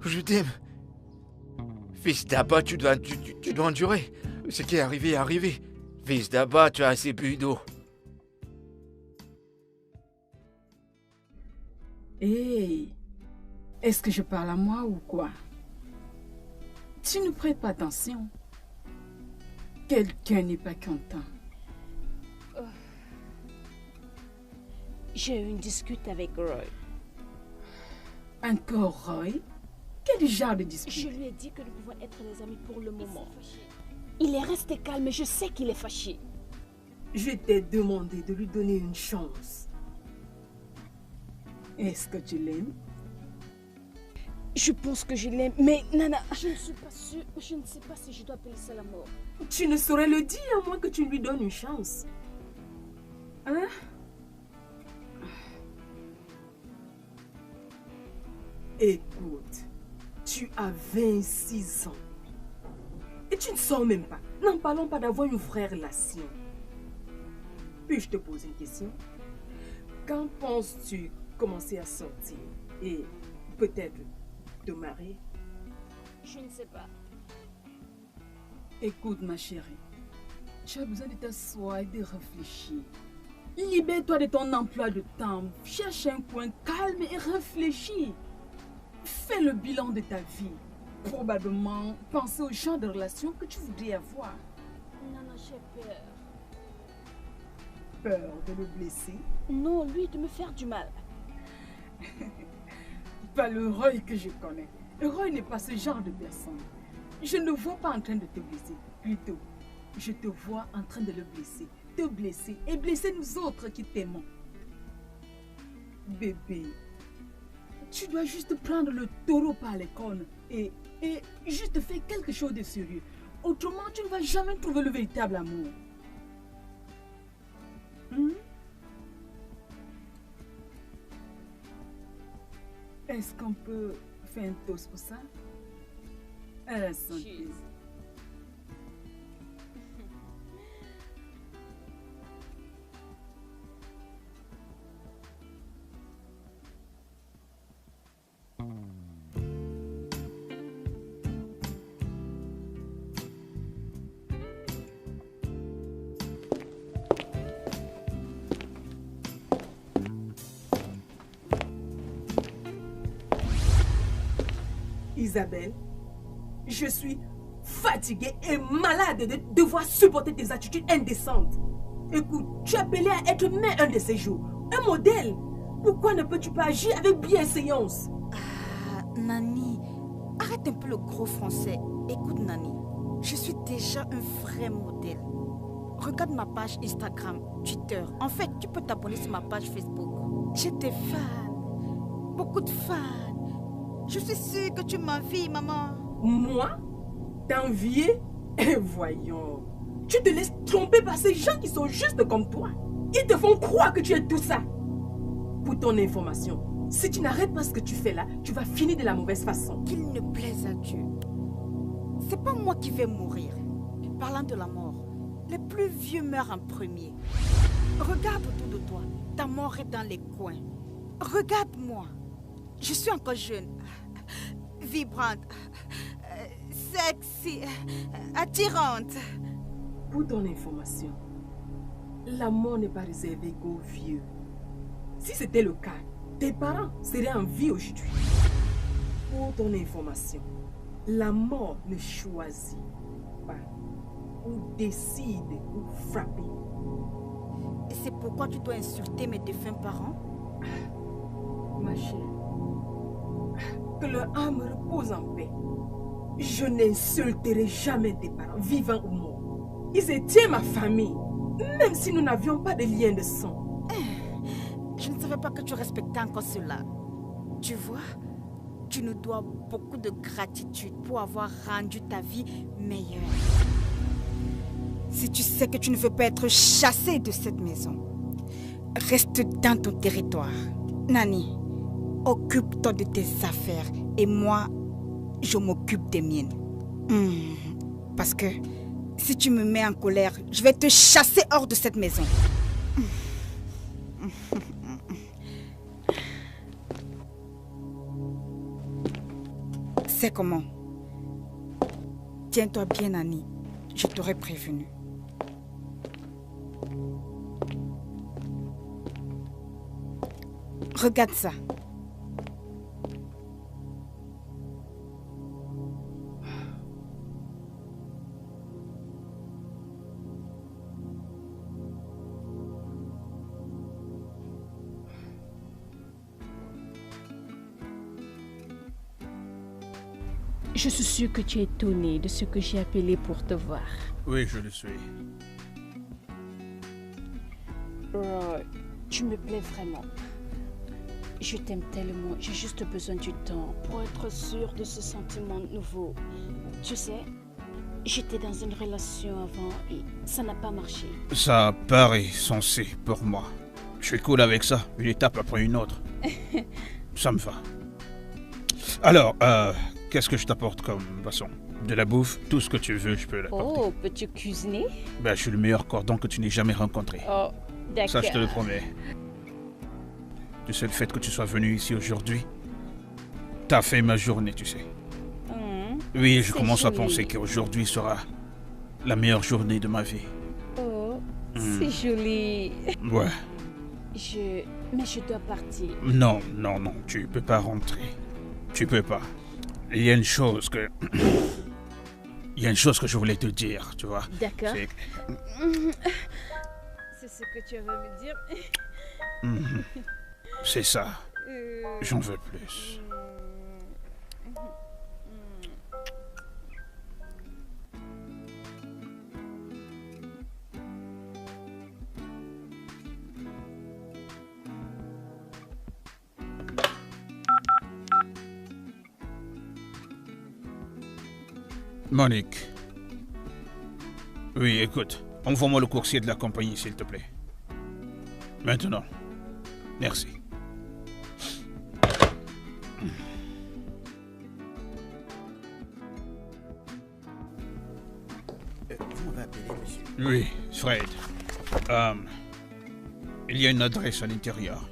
Je t'aime. Fils d'Abba, tu dois endurer. Ce qui est arrivé est arrivé. Fils d'Abba, tu as assez bu d'eau. Hey, est-ce que je parle à moi ou quoi? Tu ne prêtes pas attention. Quelqu'un n'est pas content. J'ai eu une dispute avec Roy. Encore Roy? Quel genre de dispute? Je lui ai dit que nous pouvons être des amis pour le moment. Il est resté calme, mais je sais qu'il est fâché. Je t'ai demandé de lui donner une chance. Est-ce que tu l'aimes? Je pense que je l'aime, mais Nana, je ne suis pas sûre. Je ne sais pas si je dois appeler ça la mort. Tu ne saurais le dire à moins que tu lui donnes une chance. Hein? Écoute, tu as 26 ans. Et tu ne sors même pas. N'en parlons pas d'avoir une vraie relation. Puis-je te poser une question? Quand penses-tu commencer à sortir et peut-être te marier? Je ne sais pas. Écoute ma chérie, tu as besoin de t'asseoir et de réfléchir. Libère-toi de ton emploi de temps. Cherche un coin calme et réfléchis. Fais le bilan de ta vie. Probablement penser au genre de relation que tu voudrais avoir. Nana, j'ai peur. Peur de le blesser? Non, lui, de me faire du mal. Pas le Roy que je connais. Le Roy n'est pas ce genre de personne. Je ne le vois pas en train de te blesser. Plutôt, je te vois en train de le blesser. Te blesser et blesser nous autres qui t'aimons. Bébé, tu dois juste prendre le taureau par les cornes et juste faire quelque chose de sérieux. Autrement, tu ne vas jamais trouver le véritable amour. Est-ce qu'on peut faire un toast pour ça? À la santé. Isabelle, je suis fatiguée et malade de devoir supporter tes attitudes indécentes. Écoute, tu es appelée à être mère un de ces jours, un modèle. Pourquoi ne peux-tu pas agir avec bienséance? Ah, Nani, arrête un peu le gros français. Écoute, Nani, je suis déjà un vrai modèle. Regarde ma page Instagram, Twitter. En fait, tu peux t'abonner sur ma page Facebook. J'ai des fans, beaucoup de fans. Je suis sûre que tu m'envies, maman. Moi? T'envier? Eh voyons. Tu te laisses tromper par ces gens qui sont juste comme toi. Ils te font croire que tu es tout ça. Pour ton information, si tu n'arrêtes pas ce que tu fais là, tu vas finir de la mauvaise façon. Qu'il ne plaise à Dieu. C'est pas moi qui vais mourir. Parlant de la mort, les plus vieux meurent en premier. Regarde autour de toi. Ta mort est dans les coins. Regarde-moi. Je suis encore jeune, vibrante, sexy, attirante. Pour ton information, la mort n'est pas réservée qu'aux vieux. Si c'était le cas, tes parents seraient en vie aujourd'hui. Pour ton information, la mort ne choisit pas ou décide ou frapper. Et c'est pourquoi tu dois insulter mes défunts parents? Ma chère, que leur âme repose en paix. Je n'insulterai jamais tes parents, vivants ou morts. Ils étaient ma famille, même si nous n'avions pas de lien de sang. Je ne savais pas que tu respectais encore cela. Tu vois, tu nous dois beaucoup de gratitude pour avoir rendu ta vie meilleure. Si tu sais que tu ne veux pas être chassé de cette maison, reste dans ton territoire. Nani, occupe-toi de tes affaires et moi, je m'occupe des miennes. Parce que si tu me mets en colère, je vais te chasser hors de cette maison. C'est comment? Tiens-toi bien, Annie. Je t'aurais prévenu. Regarde ça. Je suis sûre que tu es étonné de ce que j'ai appelé pour te voir. Oui, je le suis. Roy, tu me plais vraiment. Je t'aime tellement. J'ai juste besoin du temps pour être sûre de ce sentiment nouveau. Tu sais, j'étais dans une relation avant et ça n'a pas marché. Ça paraît sensé pour moi. Je suis cool avec ça, une étape après une autre. Ça me va. Alors, qu'est-ce que je t'apporte comme boisson? De la bouffe, tout ce que tu veux, je peux l'apporter. Oh, peux-tu cuisiner? Ben, je suis le meilleur cordon que tu n'aies jamais rencontré. Oh, d'accord. Ça, je te le promets. Tu sais, le fait que tu sois venu ici aujourd'hui, t'as fait ma journée, tu sais. Oui, je commence à penser qu'aujourd'hui sera la meilleure journée de ma vie. Oh, c'est joli. Ouais. Mais je dois partir. Non, non, non, tu peux pas rentrer. Tu peux pas. Il y a une chose que... Il y a une chose que je voulais te dire, tu vois. D'accord. C'est ce que tu veux me dire. C'est ça. J'en veux plus. Monique, Oui, écoute, envoie-moi le coursier de la compagnie, s'il te plaît. Maintenant. Merci. Vous m'avez appelé, monsieur? Oui, Fred. Il y a une adresse à l'intérieur.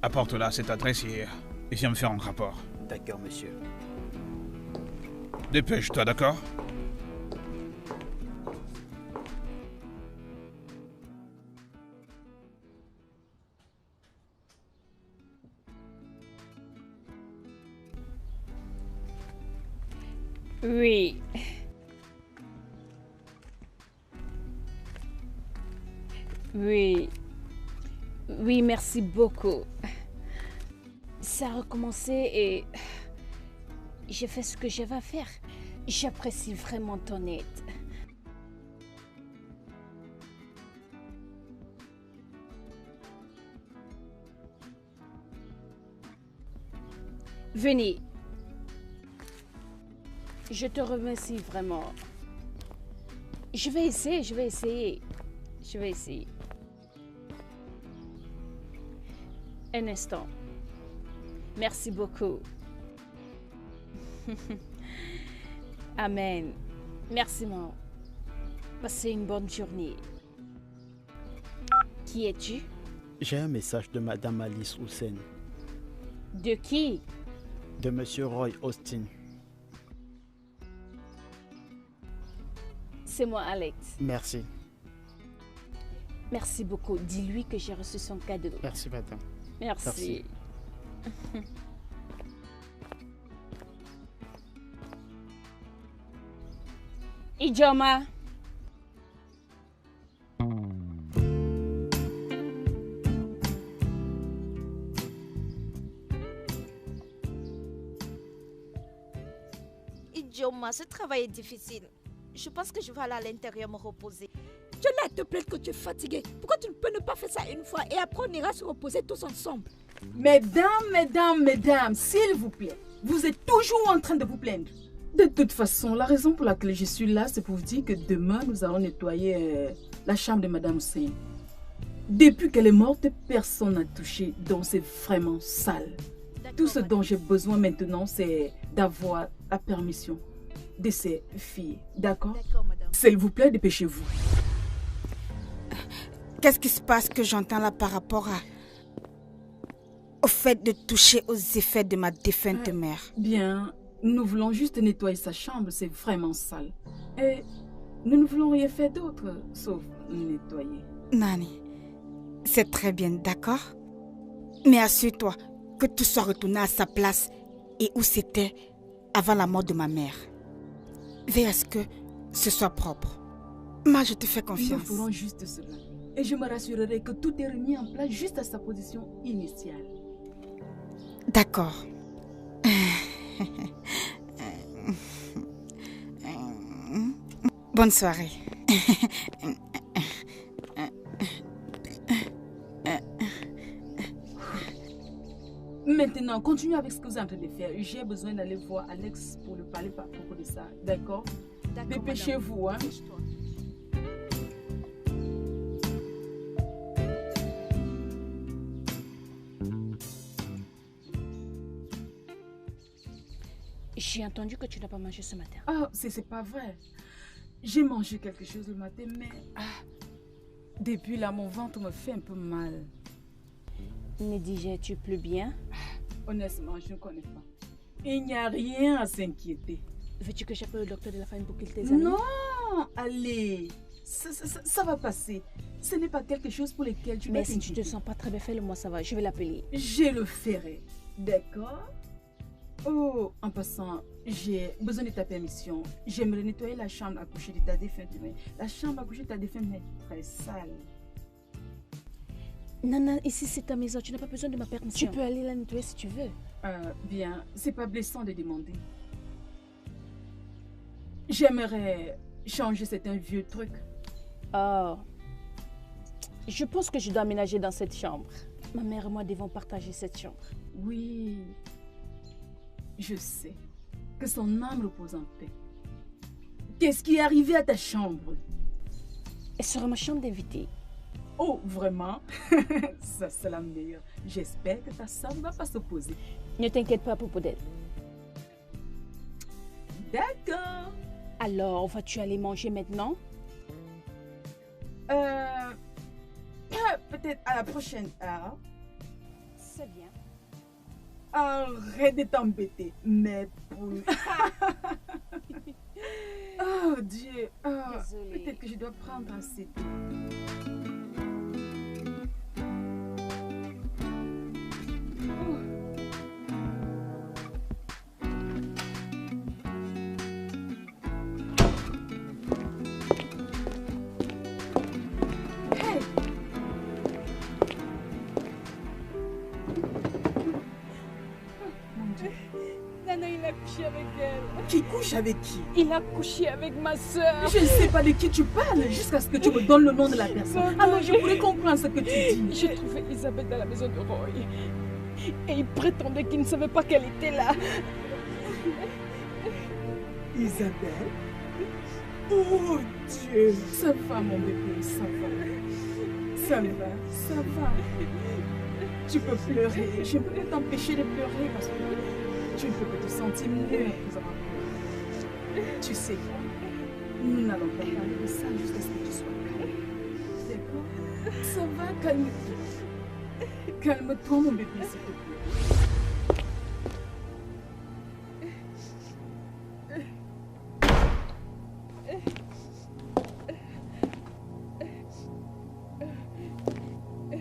Apporte-la à cette adresse et viens me faire un rapport. D'accord, monsieur. Dépêche-toi, d'accord? Oui. Oui. Oui, merci beaucoup. Ça a recommencé et j'ai fait ce que j'avais à faire. J'apprécie vraiment ton aide. Venez. Je te remercie vraiment. Je vais essayer. Un instant. Merci beaucoup. Amen. Merci, maman. Passez une bonne journée. Qui es-tu? J'ai un message de Madame Alice Hussein. De qui? De Monsieur Roy Austin. C'est moi, Alex. Merci. Merci beaucoup. Dis-lui que j'ai reçu son cadeau. Merci, madame. Merci. Ijoma. Ijoma, ce travail est difficile. Je pense que je vais aller à l'intérieur me reposer. Tu es là à te plaindre que tu es fatigué. Pourquoi tu ne peux ne pas faire ça une fois et après on ira se reposer tous ensemble? Mesdames, s'il vous plaît, vous êtes toujours en train de vous plaindre. De toute façon, la raison pour laquelle je suis là, c'est pour vous dire que demain, nous allons nettoyer la chambre de Madame Hussein. Depuis qu'elle est morte, personne n'a touché, donc c'est vraiment sale. Tout ce dont j'ai besoin maintenant, c'est d'avoir la permission de ces filles, d'accord? S'il vous plaît, dépêchez-vous. Qu'est-ce qui se passe que j'entends là par rapport au fait de toucher aux effets de ma défunte mère? Bien, nous voulons juste nettoyer sa chambre, c'est vraiment sale. Et nous ne voulons rien faire d'autre, sauf nettoyer. Nani, c'est très bien, d'accord? Mais assure-toi que tout soit retourné à sa place et où c'était avant la mort de ma mère. Veille à ce que ce soit propre. Moi, je te fais confiance. Nous ferons juste cela. Et je me rassurerai que tout est remis en place juste à sa position initiale. D'accord. Bonne soirée. Maintenant, continuez avec ce que vous êtes en train de faire. J'ai besoin d'aller voir Alex pour lui parler par propos de ça. D'accord? Dépêchez-vous, hein? J'ai entendu que tu n'as pas mangé ce matin. Ah, c'est pas vrai. J'ai mangé quelque chose le matin, mais depuis là, mon ventre me fait un peu mal. Ne digères-tu plus bien? Honnêtement, je ne connais pas. Il n'y a rien à s'inquiéter. Veux-tu que j'appelle le docteur de la famille pour qu'il t'examine? Non, allez, ça va passer. Ce n'est pas quelque chose pour lequel tu dois t'inquiéter. Mais si tu te sens pas très bien, fais-le-moi savoir. Je vais l'appeler. Je le ferai, d'accord? Oh, en passant, j'ai besoin de ta permission. J'aimerais nettoyer la chambre à coucher de ta défunte mère. La chambre à coucher de ta défunte mère est très sale. Non, ici c'est ta maison, tu n'as pas besoin de ma permission. Tu peux aller la nettoyer si tu veux. Bien, c'est pas blessant de demander. J'aimerais changer certains vieux trucs. Oh, je pense que je dois aménager dans cette chambre. Ma mère et moi devons partager cette chambre. Oui, je sais. Que son âme repose en paix. Qu'est-ce qui est arrivé à ta chambre? Elle sera ma chambre d'invité. Oh, vraiment? Ça, c'est la meilleure. J'espère que ta soeur ne va pas s'opposer. Ne t'inquiète pas à propos d'elle. D'accord. Alors, vas-tu aller manger maintenant? Peut-être à la prochaine heure. C'est bien. Arrête de t'embêter, mes poules. Oh Dieu. Désolée. Peut-être que je dois prendre un CD. Nana, il a couché avec elle. Qui couche avec qui? Il a couché avec ma soeur. Je ne sais pas de qui tu parles jusqu'à ce que tu me donnes le nom de la personne. Alors je pourrais comprendre ce que tu dis. J'ai trouvé Isabelle dans la maison de Roy. Et il prétendait qu'il ne savait pas qu'elle était là. Isabelle? Oh Dieu! Ça va mon bébé, ça va. Ça va, ça va. Tu peux pleurer. Je ne peux pas t'empêcher de pleurer parce que tu ne peux que te sentir mieux après avoir pleuré. Tu sais quoi? Nous n'allons pas parler de ça jusqu'à ce que tu sois calme. D'accord? Ça va, calme-toi. Calme-toi mon bébé, s'il te plaît.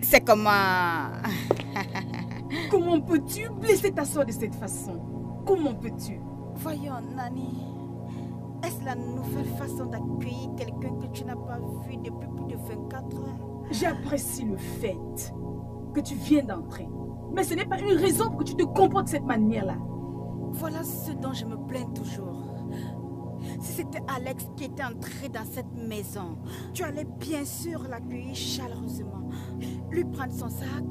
C'est comment... Comment peux-tu blesser ta soeur de cette façon? Comment peux-tu? Voyons, Nani. Est-ce la nouvelle façon d'accueillir quelqu'un que tu n'as pas vu depuis plus de 24 heures? J'apprécie le fait que tu viens d'entrer. Mais ce n'est pas une raison pour que tu te comportes de cette manière-là. Voilà ce dont je me plains toujours. Si c'était Alex qui était entré dans cette maison, tu allais bien sûr l'accueillir chaleureusement, lui prendre son sac,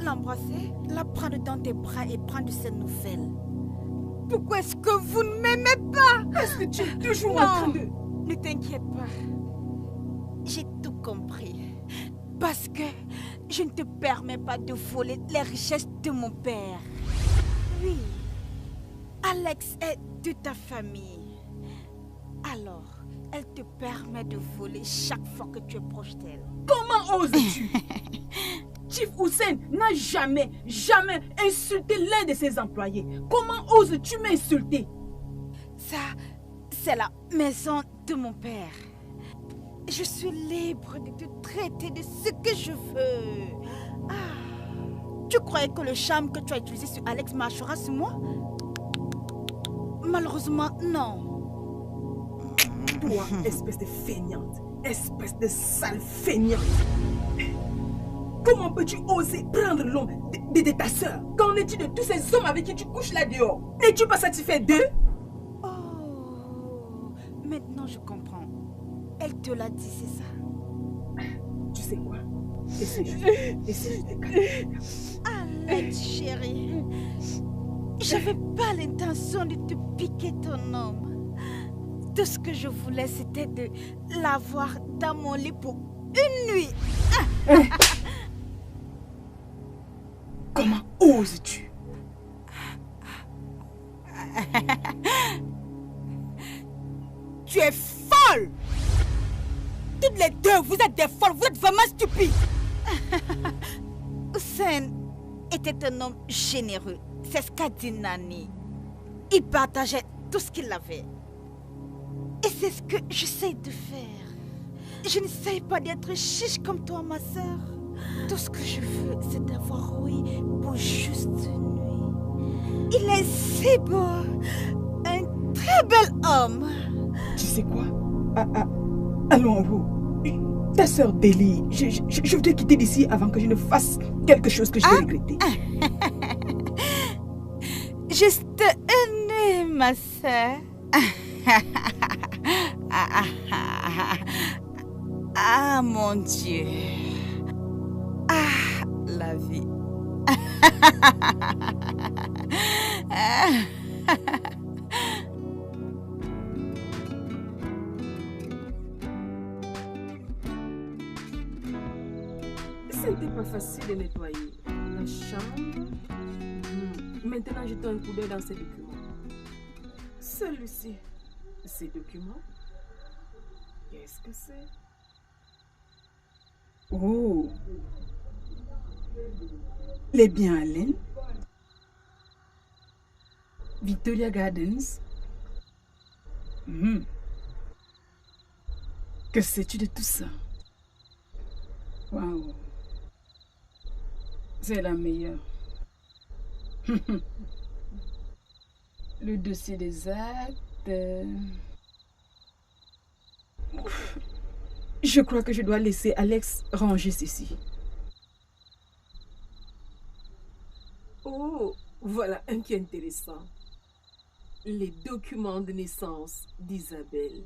l'embrasser, la prendre dans tes bras et prendre ses nouvelles. Pourquoi est-ce que vous ne m'aimez pas? Est-ce que tu es toujours en train de... Ne t'inquiète pas. J'ai tout compris. Parce que je ne te permets pas de voler les richesses de mon père. Oui, Alex est de ta famille. Alors, elle te permet de voler chaque fois que tu es proche d'elle. Comment oses-tu? Chief Hussein n'a jamais insulté l'un de ses employés. Comment oses-tu m'insulter? Ça, c'est la maison de mon père. Je suis libre de te traiter de ce que je veux. Tu croyais que le charme que tu as utilisé sur Alex marchera sur moi? Malheureusement, non. Toi, espèce de feignante, espèce de sale feignante. Comment peux-tu oser prendre l'homme de ta soeur? Qu'en est-il de tous ces hommes avec qui tu couches là dehors? N'es-tu pas satisfait d'eux? Oh, maintenant je comprends. Elle te l'a dit, c'est ça? Tu sais quoi? Essaie juste de calmer. Alex, chérie. J'avais pas l'intention de te piquer ton homme. Tout ce que je voulais, c'était de l'avoir dans mon lit pour une nuit. Comment oses-tu? Tu es folle! Toutes les deux, vous êtes des folles, vous êtes vraiment stupides! Hussein était un homme généreux, c'est ce qu'a dit Nani. Il partageait tout ce qu'il avait. Et c'est ce que j'essaie de faire. Je n'essaie pas d'être chiche comme toi, ma soeur. Tout ce que je veux, c'est d'avoir Roy pour juste une nuit. Il est si beau. Un très bel homme. Tu sais quoi? Allons en haut. Ta soeur délie. Je voudrais quitter d'ici avant que je ne fasse quelque chose que je vais regretter. Juste une nuit, ma soeur. Ah, mon Dieu. Ah, la vie. facile de nettoyer. La chambre. Maintenant, jetons un coup d'œil dans ces documents. Celui-ci. Ces documents. Qu'est-ce que c'est? Oh. Les biens Allen. Victoria Gardens. Que sais-tu de tout ça? Waouh. C'est la meilleure. Le dossier des actes. Je crois que je dois laisser Alex ranger ceci. Oh, voilà un qui est intéressant. Les documents de naissance d'Isabelle.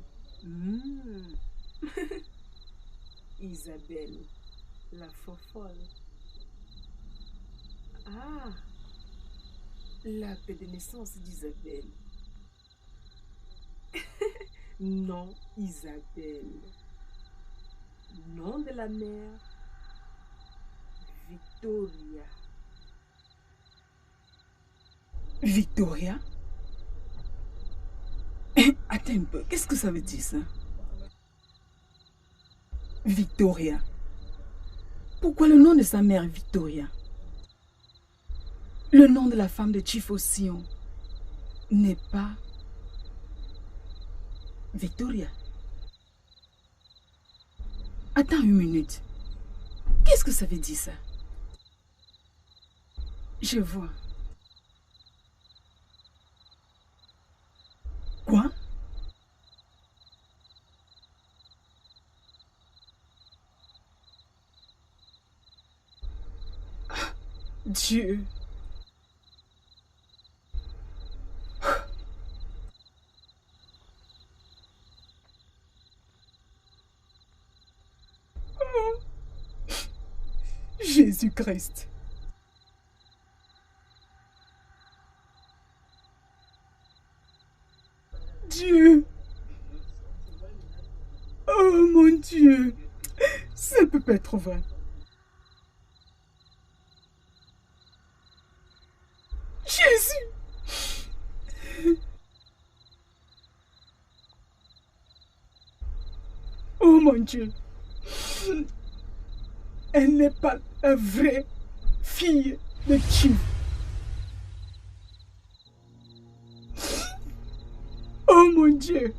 Isabelle, la fofolle. Ah, l'acte de naissance d'Isabelle. Non, Isabelle. Nom de la mère, Victoria. Victoria? Attends un peu, qu'est-ce que ça veut dire ça? Victoria. Pourquoi le nom de sa mère est Victoria? Le nom de la femme de Chief Osion n'est pas Victoria. Attends une minute. Qu'est-ce que ça veut dire ça? Je vois. Quoi? Dieu. Jésus-Christ. Dieu. Oh mon Dieu. Ça ne peut pas être vrai. Jésus. Oh mon Dieu. Elle n'est pas la vraie fille de Chief. Oh mon Dieu.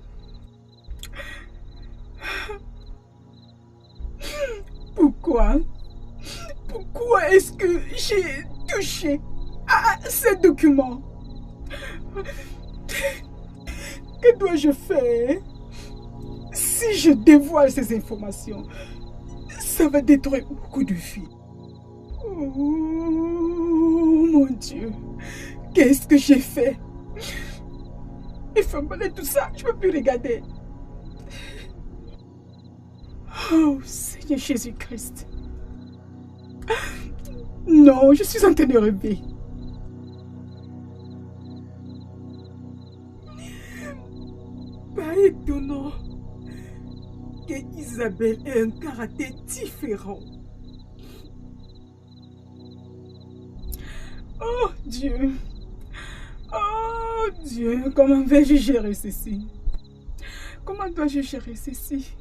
Pourquoi? Pourquoi est-ce que j'ai touché à ces documents? Que dois-je faire? Si je dévoile ces informations, ça va détruire beaucoup de vies. Oh mon Dieu, qu'est-ce que j'ai fait? Il faut me tout ça, je ne peux plus regarder. Oh Seigneur Jésus-Christ. Non, je suis en train de rêver. Pas étonnant que Isabelle ait un karaté différent. Oh Dieu. Oh Dieu, comment vais-je gérer ceci? Comment dois-je gérer ceci?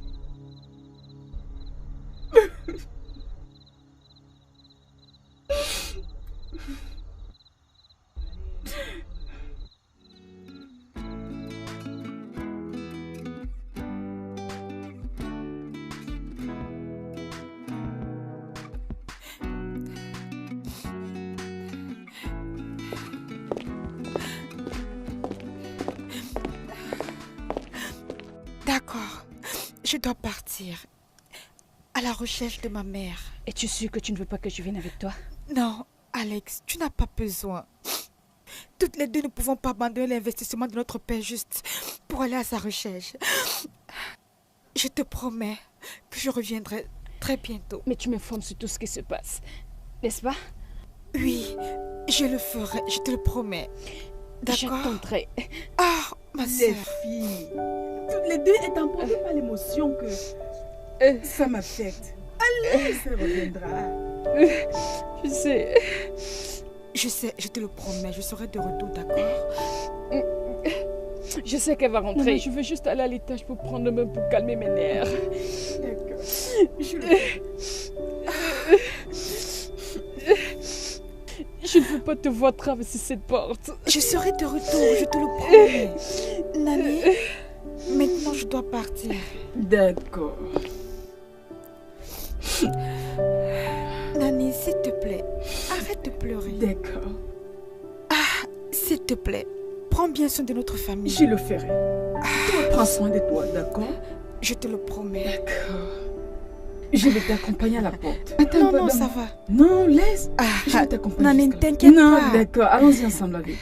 D'accord, je dois partir à la recherche de ma mère. Es-tu sûr que tu ne veux pas que je vienne avec toi? Non, Alex, tu n'as pas besoin. Toutes les deux ne pouvons pas abandonner l'investissement de notre père juste pour aller à sa recherche. Je te promets que je reviendrai très bientôt. Mais tu m'informes sur tout ce qui se passe, n'est-ce pas? Oui, je le ferai, je te le promets. D'accord? J'attendrai. Ah, ma sœur. Les filles, toutes les deux étant emportées par l'émotion que ça m'affecte. Allez, ça reviendra. Je sais. Je sais, je te le promets, je serai de retour, d'accord? Je sais qu'elle va rentrer. Je veux juste aller à l'étage pour prendre le meuble pour calmer mes nerfs. D'accord. Je ne veux pas te voir traverser cette porte. Je serai de retour, je te le promets. Nani, maintenant je dois partir. D'accord. Nani, s'il te plaît, arrête de pleurer. D'accord. S'il te plaît, prends bien soin de notre famille. Je le ferai. Toi, prends soin de toi, d'accord? Je te le promets. D'accord. Je vais t'accompagner à la porte. Non, ça va. Non, laisse. Je vais t'accompagner. Nani, ne t'inquiète pas. Non, d'accord. Allons-y ensemble avec.